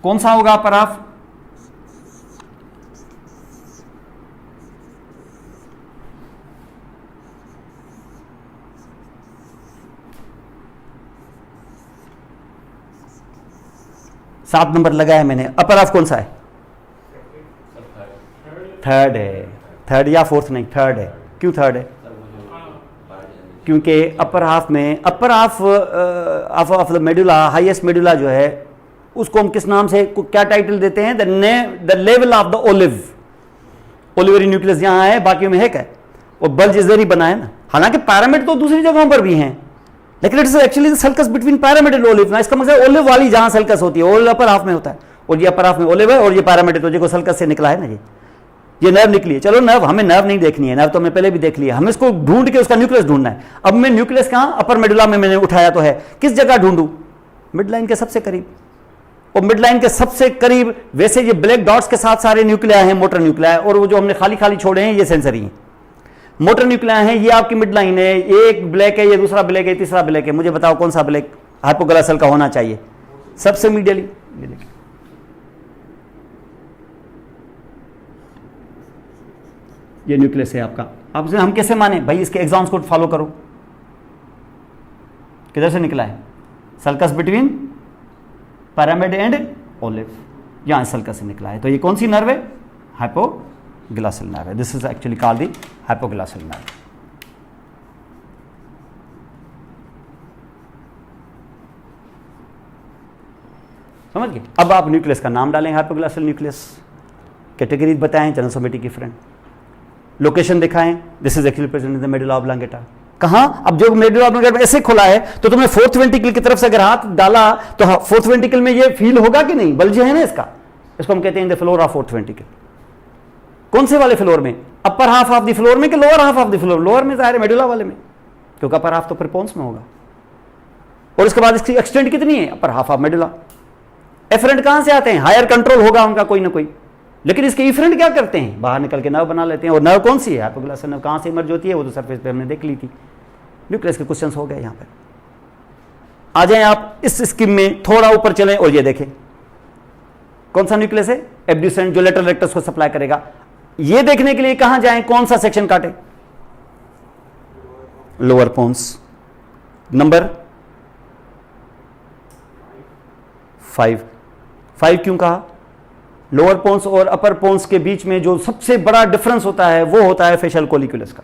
कौन सा होगा अपर हाफ? सात नंबर लगाया मैंने। अपर हाफ कौन सा है? थर्ड है। थर्ड या फोर्थ नहीं, थर्ड है। क्यों थर्ड है? क्योंकि अपर हाफ में, अपर half of the medulla, highest medulla जो है, उसको हम किस नाम से, क्या टाइटल देते हैं? The level of the olive. Olivary nucleus यहां है, बाकी में है क्या? और बल्ज इधर ही बना है ना। हालांकि पैरामिड तो दूसरी जगहों पर भी हैं, लेकिन it is actually the sulcus between pyramid and olive ना। इसका मतलब ओलिव वाली जहां सल्कस होती है, ओलिव अपर हाफ में होता है, और ये अपर हाफ में ओलिव है, और ये पैरामिड तो जो सल्कस से निकला है ना, ये नर्व निकली है। चलो नर्व, हमें नर्व नहीं देखनी है, नर्व तो हमें पहले भी देख लिया, हमें इसको ढूंढ के उसका न्यूक्लियस ढूंढना है। अब मैं न्यूक्लियस कहां? अपर मेडुला में मैंने उठाया तो है, किस जगह ढूंढूं? मिड लाइन के सबसे करीब। और मिड लाइन के सबसे करीब, वैसे ये ब्लैक डॉट्स के साथ सारे न्यूक्लिया हैं, मोटर न्यूक्लिया, और वो जो हमने खाली खाली छोड़े हैं ये सेंसरी हैं। मोटर न्यूक्लिया हैं, ये आपकी मिड लाइन है, एक ब्लैक है, ये दूसरा ब्लैक है, तीसरा ब्लैक है। मुझे बताओ कौन सा ब्लैक हाइपोग्लासल का होना चाहिए? सबसे मीडियली। ये न्यूक्लियस है आपका। अब हम कैसे माने भाई? इसके एग्जाम्स को फॉलो करो। किधर से निकला है? Sulcus between pyramid and olive, यहां सल्कस से निकला है। तो ये कौन सी नर्व है? हाइपोग्लासल नर्व है। This is actually called the hypoglossal nerve. समझ गए? अब आप न्यूक्लियस का नाम डालें, हाइपोग्लासल न्यूक्लियस। कैटेगरी बताएं, जनरल सोमेटिक इफरेंट। लोकेशन दिखाएं, this is actually present in the medulla oblongata. कहां? अब जो मेडुला अगर ऐसे खुला है तो तुमने फोर्थ वेंट्रिकल की तरफ से अगर हाथ डाला तो फोर्थ वेंट्रिकल में ये फील होगा कि नहीं? बल्ज है ना इसका, इसको हम कहते हैं the floor of fourth ventricle. कौन से वाले फ्लोर में? अपर हाफ ऑफ द फ्लोर में कि lower half of the floor? Lower में जाहिर है मेडुला वाले में, क्योंकि अपर हाफ तो प्रीपोन्स में होगा। और इसके बाद इसकी एक्सटेंट कितनी है? Upper half of medulla. Efferent कहां से आते हैं? हायर कंट्रोल होगा उनका कोई ना कोई, लेकिन इसके इफरेंट क्या करते हैं? बाहर निकल के नर्व बना लेते हैं। और नर्व कौन सी है? हाइपोग्लासर नर्व। कहां से इमर्ज होती है? वो तो सरफेस पे हमने देख ली थी। न्यूक्लियस के क्वेश्चंस हो गए। यहां पर आ जाएं आप इस स्कीम में, थोड़ा ऊपर चलें और ये देखें कौन सा न्यूक्लियस है? एब्ड्यूसेंट, जो लेटरल रेक्टस को सप्लाई करेगा। ये देखने के लिए कहां जाएं? कौन सा सेक्शन काटे? लोअर पोन्स। नंबर 5 क्यों कहा? लोअर पोन्स और अपर पोन्स के बीच में जो सबसे बड़ा डिफरेंस होता है वो होता है फेशियल कोलिक्यूलस का।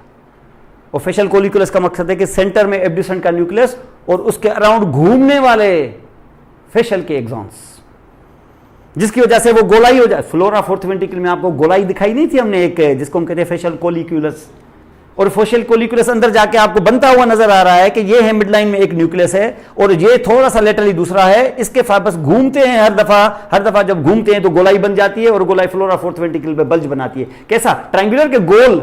और फेशियल कोलिक्यूलस का मकसद है कि सेंटर में एब्ड्यूसेंट का न्यूक्लियस और उसके अराउंड घूमने वाले फेशियल के एक्सॉन्स, जिसकी वजह से वो गोलाई हो जाए। फ्लोरा फोर्थ वेंट्रिकल में आपको गोलाई दिखाई नहीं थी हमने, एक जिसको हम कहते हैं फेशियल कोलिक्यूलस। और फेशियल कोलिक्यूलस अंदर जाके आपको बनता हुआ नजर आ रहा है कि ये है मिडलाइन में एक न्यूक्लियस है और ये थोड़ा सा लेटरली दूसरा है। इसके फाइबर्स घूमते हैं हर दफा जब घूमते हैं तो गोलाई बन जाती है और गोलाई फ्लोरा फोर्थ वेंट्रिकल पे बल्ज बनाती है। कैसा? ट्रायंगुलर के गोल,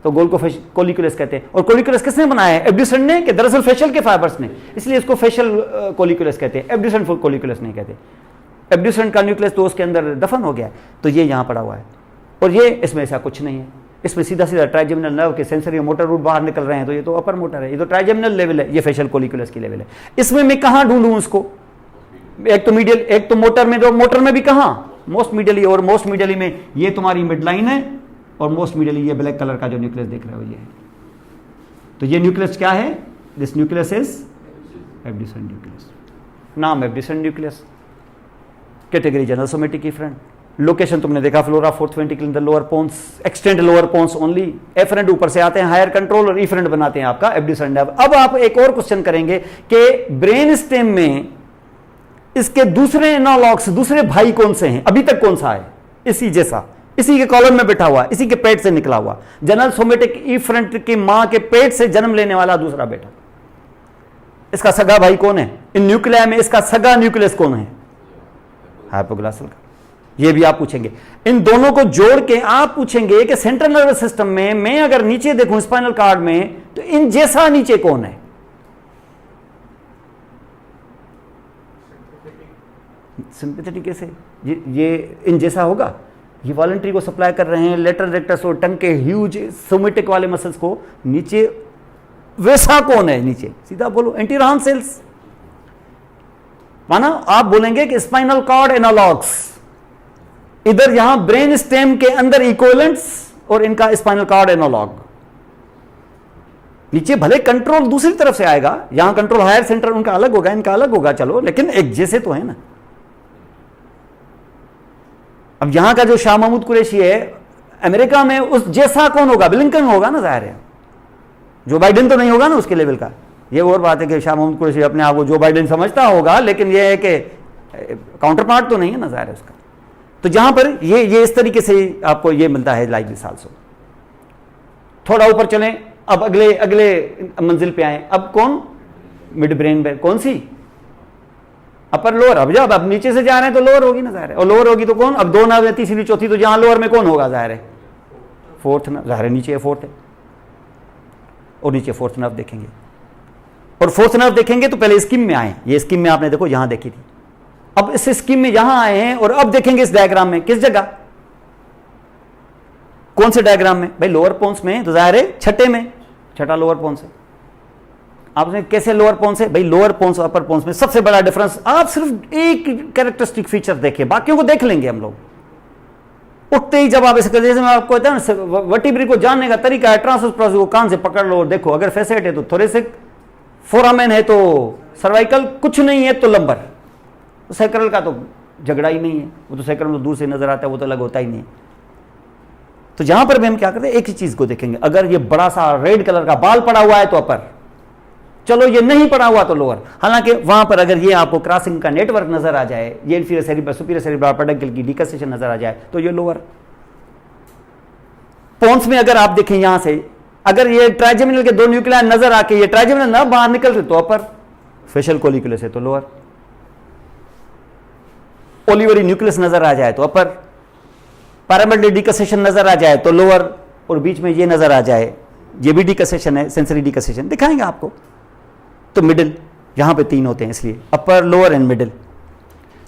तो गोल को कोलिक्यूलस कहते हैं। और कोलिक्यूलस किसने बनाया है? एब्ड्यूसेंट ने, कि दरअसल फेशियल के फाइबर्स ने, इसलिए इसको फेशियल कोलिक्यूलस कहते हैं, एब्ड्यूसेंट कोलिक्यूलस नहीं कहते। एब्ड्यूसेंट का न्यूक्लियस तो उसके अंदर दफन हो गया है, तो ये यहां पड़ा हुआ है। और ये इसमें ऐसा कुछ नहीं है, इसमें सीधा सीधा ट्राइजेमिनल नर्व के सेंसरी मोटर रूट बाहर निकल रहे हैं, तो ये तो अपर मोटर है, ये तो ट्राइजेमिनल लेवल है, ये फेशियल कोलिक्यूलस की लेवल है। इसमें मैं कहां ढूंढूं इसको? एक तो मीडियल, एक तो मोटर में, तो मोटर में भी कहां? Most medially. और मोस्ट मीडियली में ये तुम्हारी मिडलाइन है और मोस्ट मीडियली ये ब्लैक कलर का जो न्यूक्लियस देख रहे हो ये है। तो ये न्यूक्लियस क्या है? This nucleus is abducent nucleus. नाम abducent nucleus. Category general somatic efferent. Location तुमने देखा, floor of fourth ventricle in the lower pons, extend lower pons only. Efferent ऊपर से आते हैं, हायर कंट्रोल और इफरेंट बनाते हैं आपका एब्ड्यूसेंट। अब आप एक और क्वेश्चन करेंगे कि ब्रेन स्टेम में इसके दूसरे एनालॉग्स, दूसरे भाई कौन से हैं? अभी तक कौन सा है? इसी जैसा, इसी के कॉलम में बैठा हुआ, इसी के पेट से निकला हुआ, जनरल सोमेटिक इफरेंट की मां के पेट से जन्म लेने वाला दूसरा बेटा। इसका सगा भाई कौन है? इन न्यूक्लिया में इसका सगा न्यूक्लियस कौन है? हाइपोग्लासल का। ये भी आप पूछेंगे। इन दोनों को जोड़ के आप पूछेंगे कि सेंट्रल नर्वस सिस्टम में मैं अगर नीचे देखूं स्पाइनल कार्ड में, तो इन जैसा नीचे कौन है? सिंपैथेटिक कैसे? ये इन जैसा होगा। ये वॉलंटरी को सप्लाई कर रहे हैं, लेटरल रेक्टस और टंग के ह्यूज सोमेटिक वाले मसल्स को नीचे, वैसा कौन है नीचे? सीधा बोलो, एंटीरॉन सेल्स। माना आप बोलेंगे कि स्पाइनल कॉर्ड एनालॉग्स, इधर यहां ब्रेन स्टेम के अंदर इक्विवेलेंट्स और इनका स्पाइनल कॉर्ड एनालॉग। नीचे भले कंट्रोल दूसरी तरफ से आएगा, यहां कंट्रोल हायर सेंटर उनका अलग होगा, इनका अलग होगा, चलो, लेकिन एक जैसे तो है ना। अब यहां का जो शाह महमूद कुरैशी है अमेरिका में, उस जैसा कौन होगा? ब्लिंकन होगा ना, जाहिर है। जो बाइडेन तो नहीं होगा ना उसके लेवल का। ये और बात है कि शाह महमूद कुरैशी अपने आप को जो बाइडेन समझता होगा, लेकिन यह है कि काउंटर पार्ट तो नहीं है ना, जाहिर है उसका। तो जहां पर ये इस तरीके से आपको ये मिलता है लाइक दिस आल्सो। थोड़ा ऊपर चलें, अब अगले मंजिल पे आए। अब कौन? मिड ब्रेन में कौन सी? Upper lower. अब जब अब नीचे से जा रहे हैं तो लोअर होगी ना, जाहिर है। और लोअर होगी तो कौन? अब दो नर्व है, तीसरी चौथी, तो जहां लोअर में कौन होगा? जाहिर है फोर्थ नर्व, जाहिर है नीचे फोर्थ है, और नीचे फोर्थ नर्व देखेंगे। और फोर्थ नर्व देखेंगे तो पहले स्कीम में आए। ये स्कीम में आपने देखो यहां देखी थी, अब इस स्कीम में यहां आए हैं और अब देखेंगे इस डायग्राम में किस जगह, कौन से डायग्राम में? भाई लोअर पोन्स में, तो जाहिर है छठे में, छठा लोअर पोन्स है। आपने कैसे लोअर पोन्स है? भाई लोअर पोन्स और अपर पोन्स में सबसे बड़ा डिफरेंस, आप सिर्फ एक कैरेक्टरिस्टिक फीचर देखें, बाकियों को देख लेंगे हम लोग। उठते ही जब आप ऐसे जैसे मैं आपको कहता हूं ना, वर्टिब्री को जानने का तरीका है, ट्रांसवर्स प्रोसेस को कान से पकड़ लो और देखो, अगर फेसेट है तो थोरेसिक, फोरामेन है तो सर्वाइकल, कुछ नहीं है तो लंबर। तो सैक्रल का तो झगड़ा ही नहीं है, वो तो सैक्रल तो दूर से नजर आता है, वो तो अलग होता ही नहीं है। तो जहां पर भी हम क्या करते हैं, एक ही चीज को देखेंगे। अगर ये बड़ा सा रेड कलर का बाल पड़ा हुआ है तो अपर, चलो ये नहीं पड़ा हुआ तो लोअर। हालांकि वहां पर अगर ये आपको क्रॉसिंग का नेटवर्क नजर आ जाए, ये inferior cerebral superior cerebral peduncle की डिकस्टेशन नजर आ जाए तो ये लोअर। पोन्स में अगर आप देखें यहां से, अगर ये ट्राइजेमिनल के दो न्यूक्लियाई नजर आके ये ट्राइजेमिनल ना बाहर निकल रहे तो अपर, फेशियल कोलिकुलस है तो लोअर, ओलिवरी न्यूक्लियस नजर आ जाए तो अपर, पैरामेडल डिकसेशन नजर आ जाए तो लोअर, और बीच में ये नजर आ जाए ये भी डिकसेशन है, सेंसरी डिकसेशन दिखाएंगे आपको, तो मिडिल, यहां पे 3 होते हैं इसलिए अपर लोअर एंड मिडिल।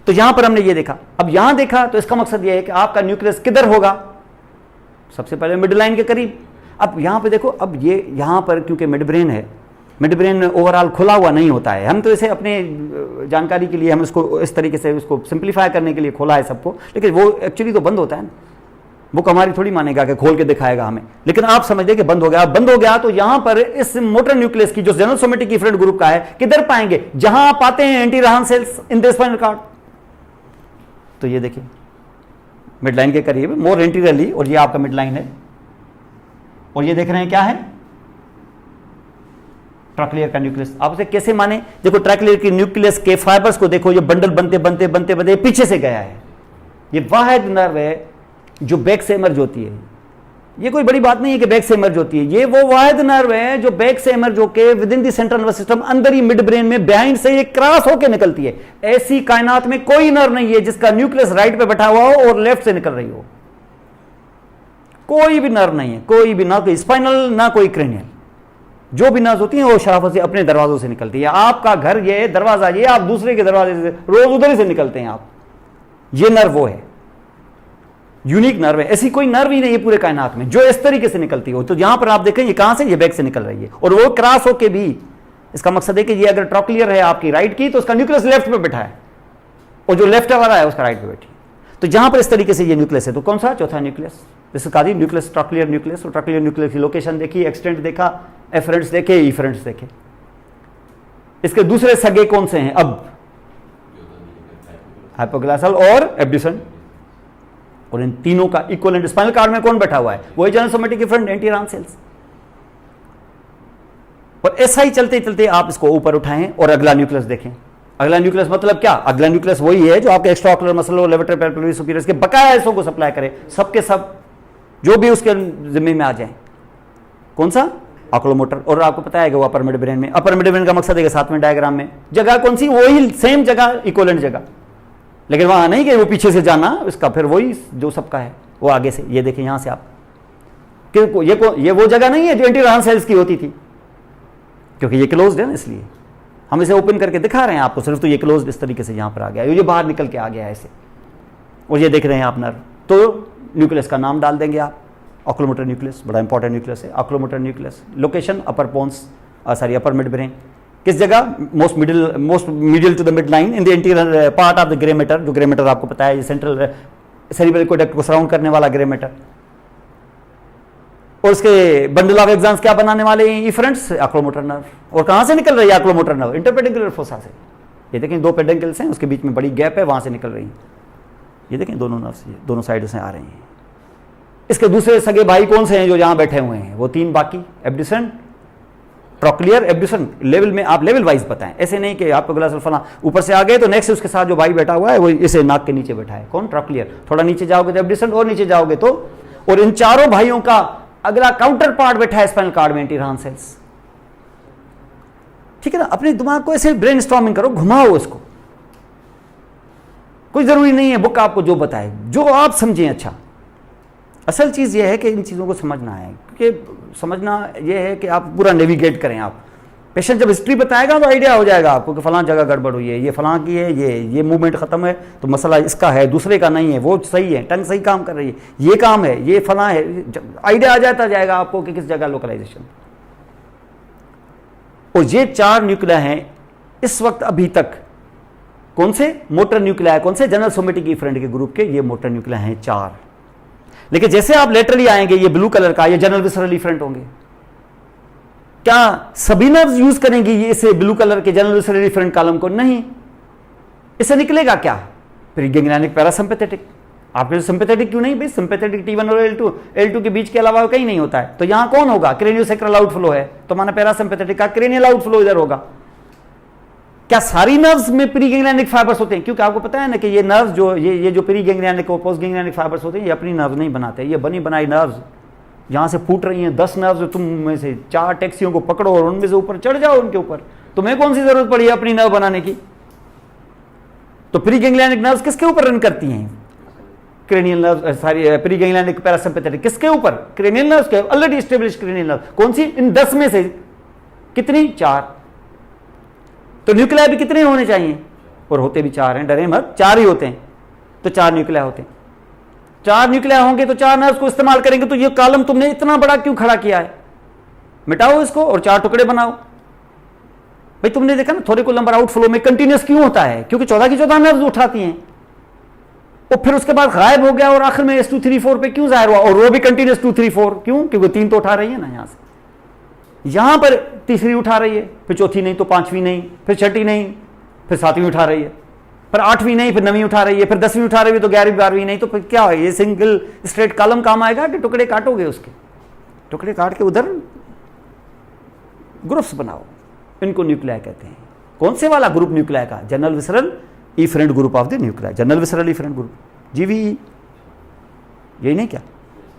तो यहां पर हमने ये देखा, अब यहां देखा तो इसका मकसद ये है कि आपका न्यूक्लियस किधर होगा, सबसे पहले मिड लाइन के करीब। अब यहां पे देखो, अब ये यहां पर क्योंकि मिड ब्रेन है, मिड ब्रेन ओवरऑल खुला हुआ नहीं होता है, हम तो इसे अपने जानकारी के लिए हम इसको इस तरीके से उसको सिंप्लीफाई करने के लिए खोला है सबको, लेकिन वो एक्चुअली तो बंद होता है ना, बुक हमारी थोड़ी मानेगा कि खोल के दिखाएगा हमें, लेकिन आप समझ कि बंद हो गया। बंद हो गया तो यहां पर इस मोटर न्यूक्लियस की जो जनरल सोमेटिक इफरेंट ग्रुप का है किधर पाएंगे, जहां आप पाते हैं anterior horn cells in the spinal cord. तो ये देखिए मिड लाइन के करीब मोर एंटीरियरली, और ये आपका मिड लाइन है, और ये देख रहे हैं क्या है, ट्रैक्लियर का न्यूक्लियस। आप उसे कैसे माने, देखो ट्रैक्लियर की न्यूक्लियस के फाइबर्स को देखो, ये बंडल बनते बनते बनते बनते पीछे से गया है, ये वाहिद नर्व है जो बैक से इमर्ज होती है। ये कोई बड़ी बात नहीं है कि बैक से इमर्ज होती है, ये वो वाहिद नर्व है जो बैक से इमर्ज होकर with in the central nervous system अंदर ही मिड ब्रेन में बिहाइंड से ये क्रॉस होकर निकलती है। ऐसी कायनात में कोई नर्व नहीं है जिसका न्यूक्लियस राइट पे बैठा हुआ हो और लेफ्ट से निकल रही हो, कोई भी नर्व नहीं है, कोई भी, ना कोई स्पाइनल ना कोई क्रेनियल। जो भी नर्व होती है वो शराफत से अपने दरवाजों से निकलती है। आपका घर ये दरवाजा, ये आप दूसरे के दरवाजे से रोज उधर ही से निकलते हैं आप, ये नर्व वो है, यूनिक नर्व है। ऐसी कोई नर्व ही नहीं है पूरे कायनात में जो इस तरीके से निकलती हो। तो यहां पर आप देखें ये कहां से, ये बैक से निकल रही है, और वो क्रॉस होके भी, इसका मकसद है कि ये अगर ट्रॉक्लियर है आपकी राइट की तो उसका न्यूक्लियस लेफ्ट पे बैठा है, और जो लेफ्ट वाला है उसका राइट पे बैठी। तो जहां पर इस तरीके से ये न्यूक्लियस है, तो कौन सा चौथा न्यूक्लियस, जैसे कहा न्यूक्लियस ट्रॉक्लियर न्यूक्लियस, और ट्रॉक्लियर न्यूक्लियस की लोकेशन देखी, एक्सटेंट देखा, एफरेंट्स देखे, इफरेंट्स देखे। इसके दूसरे सगे कौन से हैं, अब हाइपोग्लासल और एब्ड्यूसन, और इन तीनों का इक्विवेलेंट स्पाइनल कॉर्ड में कौन बैठा हुआ है, वही general somatic efferent anti horn sales. और ऐसा ही चलते चलते आप इसको ऊपर उठाएं और अगला न्यूक्लियस देखें। अगला न्यूक्लियस मतलब क्या, अगला न्यूक्लियस वही है जो आपके एक्स्ट्राओकुलर मसल और लेवेटर पेल्विक सुपीरियर के बकाया हिस्सों को सप्लाई करे, सबके सब जो भी उसके जिम्मे में आ जाए। कौन सा, ऑक्लोमोटर। और आपको पता है कि वो अपर मिड ब्रेन में, अपर मिड ब्रेन का मकसद है कि 7वें डायग्राम में जगह कौन सी, वही सेम जगह, इक्विवेलेंट जगह, लेकिन वहां नहीं कि वो पीछे से जाना इसका, फिर वही जो सबका है वो आगे से। ये देखें यहां से आप, ये वो जगह नहीं है जो एंटी राहन सेल्स की होती थी, क्योंकि ये क्लोज्ड है ना, इसलिए हम इसे ओपन करके दिखा रहे हैं आपको सिर्फ। तो ये क्लोज्ड इस तरीके से यहां पर आ गया, ये बाहर निकल के आ गया ऐसे, और ये देख रहे हैं आप नर्व। तो न्यूक्लियस का नाम डाल देंगे आप, ऑक्लोमोटर न्यूक्लियस, बड़ा इंपॉर्टेंट न्यूक्लियस है oculomotor nucleus. Location upper pons, upper mid brain, किस जगह, most middle to the mid line in the interior part of the grey matter. जो ग्रे मैटर आपको पता है, ये सेंट्रल सेरिब्रल एक्वेडक्ट को सराउंड करने वाला ग्रे मैटर। और उसके बंडल ऑफ एग्जाम्स क्या बनाने वाले हैं, इफरेंट्स, ऑक्लोमोटर नर्व। और कहां से निकल रही है ऑक्लोमोटर नर्व, इंटरपेडिकुलर फोसा से। ये देखें दो पेडेंकल्स हैं, उसके बीच में बड़ी गैप है, वहां से निकल रही है। ये देखें दोनों नर्व्स दोनों साइड से आ रही हैं। इसके दूसरे सगे भाई कौन से हैं जो यहां बैठे हुए हैं, वो 3 बाकी, एब्ड्यूसन, ट्रॉक्लियर, एब्ड्यूसन। लेवल में आप लेवल वाइज बताएं, ऐसे नहीं कि आपको ग्लास फला ऊपर से आ गए तो नेक्स्ट उसके साथ जो भाई बैठा हुआ है वो इसे नाक के नीचे बैठा है, कौन, ट्रॉक्लियर। थोड़ा नीचे जाओगे तो एब्ड्यूसन, और नीचे जाओगे तो, और इन चारों भाइयों का अगला काउंटर पार्ट बैठा है स्पाइनल कॉर्ड में, एंटी राहन सेल्स। ठीक है ना, अपने दिमाग को ऐसे ब्रेन स्टॉर्मिंग करो, घुमाओ इसको। कोई जरूरी नहीं है बुक आपको जो बताए, जो आप समझें अच्छा। असल चीज यह है कि इन चीजों को समझना है, क्योंकि समझना यह है कि आप पूरा नेविगेट करें। आप पेशेंट जब हिस्ट्री बताएगा तो आइडिया हो जाएगा आपको कि फलां जगह गड़बड़ हुई है, ये फलां की है, ये मूवमेंट खत्म है तो मसला इसका है, दूसरे का नहीं है, वो सही है, टंग सही काम कर रही है, ये काम है, ये फलां है, आइडिया आ जाता जाएगा आपको कि किस जगह लोकलाइजेशन। और ये 4 न्यूक्लिया हैं इस वक्त अभी तक। कौन से, मोटर न्यूक्लिया, कौन से, जनरल सोमेटिक इफरेंट के ग्रुप के ये मोटर न्यूक्लिया हैं 4। लेकिन जैसे आप लेटरली आएंगे, ये ब्लू कलर का, ये जनरल विसरल इफरेंट होंगे। क्या सभी नर्व्स यूज करेंगी ये इसे ब्लू कलर के जनरल विसरल इफरेंट कॉलम को? नहीं। इससे निकलेगा क्या, प्रीगैंग्लियनिक पैरासिम्पैथेटिक। आपके सिंपैथेटिक क्यों नहीं भाई, सिंपैथेटिक T1 और L2 के बीच के अलावा कहीं नहीं होता है। तो यहां कौन होगा, क्रेनियोसेक्रल आउटफ्लो है, तो माना पैरासिम्पैथेटिक का क्रेनियल आउटफ्लो इधर होगा। क्या सारी नर्व्स में प्रीगैंग्लियनिक फाइबर्स होते हैं? क्योंकि आपको पता है ना कि ये नर्व्स जो ये जो प्रीगैंग्लियनिक और पोस्ट गैंग्लियनिक फाइबर्स होते हैं, ये अपनी नर्व नहीं बनाते, ये बनी बनाई नर्व्स यहां से फूट रही हैं 10 नर्व, तुम में से 4 टैक्सियों को पकड़ो और उनमें से ऊपर चढ़ जाओ उनके ऊपर, तुम्हें कौन सी जरूरत पड़ी है अपनी नर्व बनाने की? तो प्री गैंग्लियनिक नर्व्स किसके ऊपर रन करती हैं? क्रेनियल नर्व, सारी प्री गैंग्लियनिक पैरासिम्पैथेटिक किसके ऊपर? क्रेनियल नर्व्स के, ऑलरेडी एस्टेब्लिश्ड क्रेनियल नर्व। कौन सी? इन 10 में से कितनी? 4। तो न्यूक्लियाई भी कितने होने चाहिए? और होते भी 4 हैं, डरे मत, 4 ही होते हैं। तो 4 न्यूक्लियाई होते हैं। 4 न्यूक्लियाई होंगे तो 4 नर्व्स को इस्तेमाल करेंगे। तो ये कॉलम तुमने इतना बड़ा क्यों खड़ा किया है? मिटाओ इसको और 4 टुकड़े बनाओ। भाई तुमने देखा ना थोड़े को नंबर आउटफ्लो में कंटिन्यूस क्यों होता है? क्योंकि 14 की 14 नर्व्स उठाती हैं, और फिर उसके बाद गायब हो गया और आखिर में S2 3 4 पे क्यों जाहिर हुआ? और वो भी कंटिन्यूस 2 3 4 क्यों? क्योंकि 3 तो उठा रही है ना, यहां से यहां पर तीसरी उठा रही है, फिर चौथी नहीं तो 5वीं नहीं, फिर 6ठी नहीं, फिर 7वीं उठा रही है, फिर 8वीं नहीं, फिर 9वीं उठा रही है, फिर 10वीं उठा रही है, तो 11वीं 12वीं नहीं। तो फिर क्या है? ये सिंगल स्ट्रेट कॉलम काम आएगा कि टुकड़े काटोगे? उसके टुकड़े काट के उधर ग्रुप्स बनाओ। इनको न्यूक्लियाई कहते हैं। कौन से वाला ग्रुप न्यूक्लियाई का? General visceral efferent group of the nuclei, general visceral efferent group, GVE. यही नहीं क्या?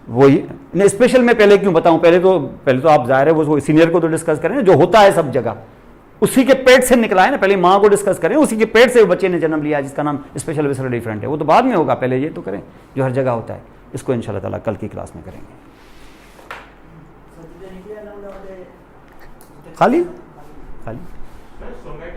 वही नहीं, स्पेशल में पहले क्यों बताऊं? पहले तो आप जाहिर है वो सीनियर को तो डिस्कस करें, जो होता है सब जगह, उसी के पेट से निकला है ना। पहले मां को डिस्कस करें, उसी के पेट से बच्चे ने जन्म लिया जिसका नाम स्पेशल विसरल डिफरेंट है। वो तो बाद में होगा, पहले ये तो करें जो हर जगह होता है। इसको इंशाल्लाह ताला कल की क्लास में करेंगे। खाली खाली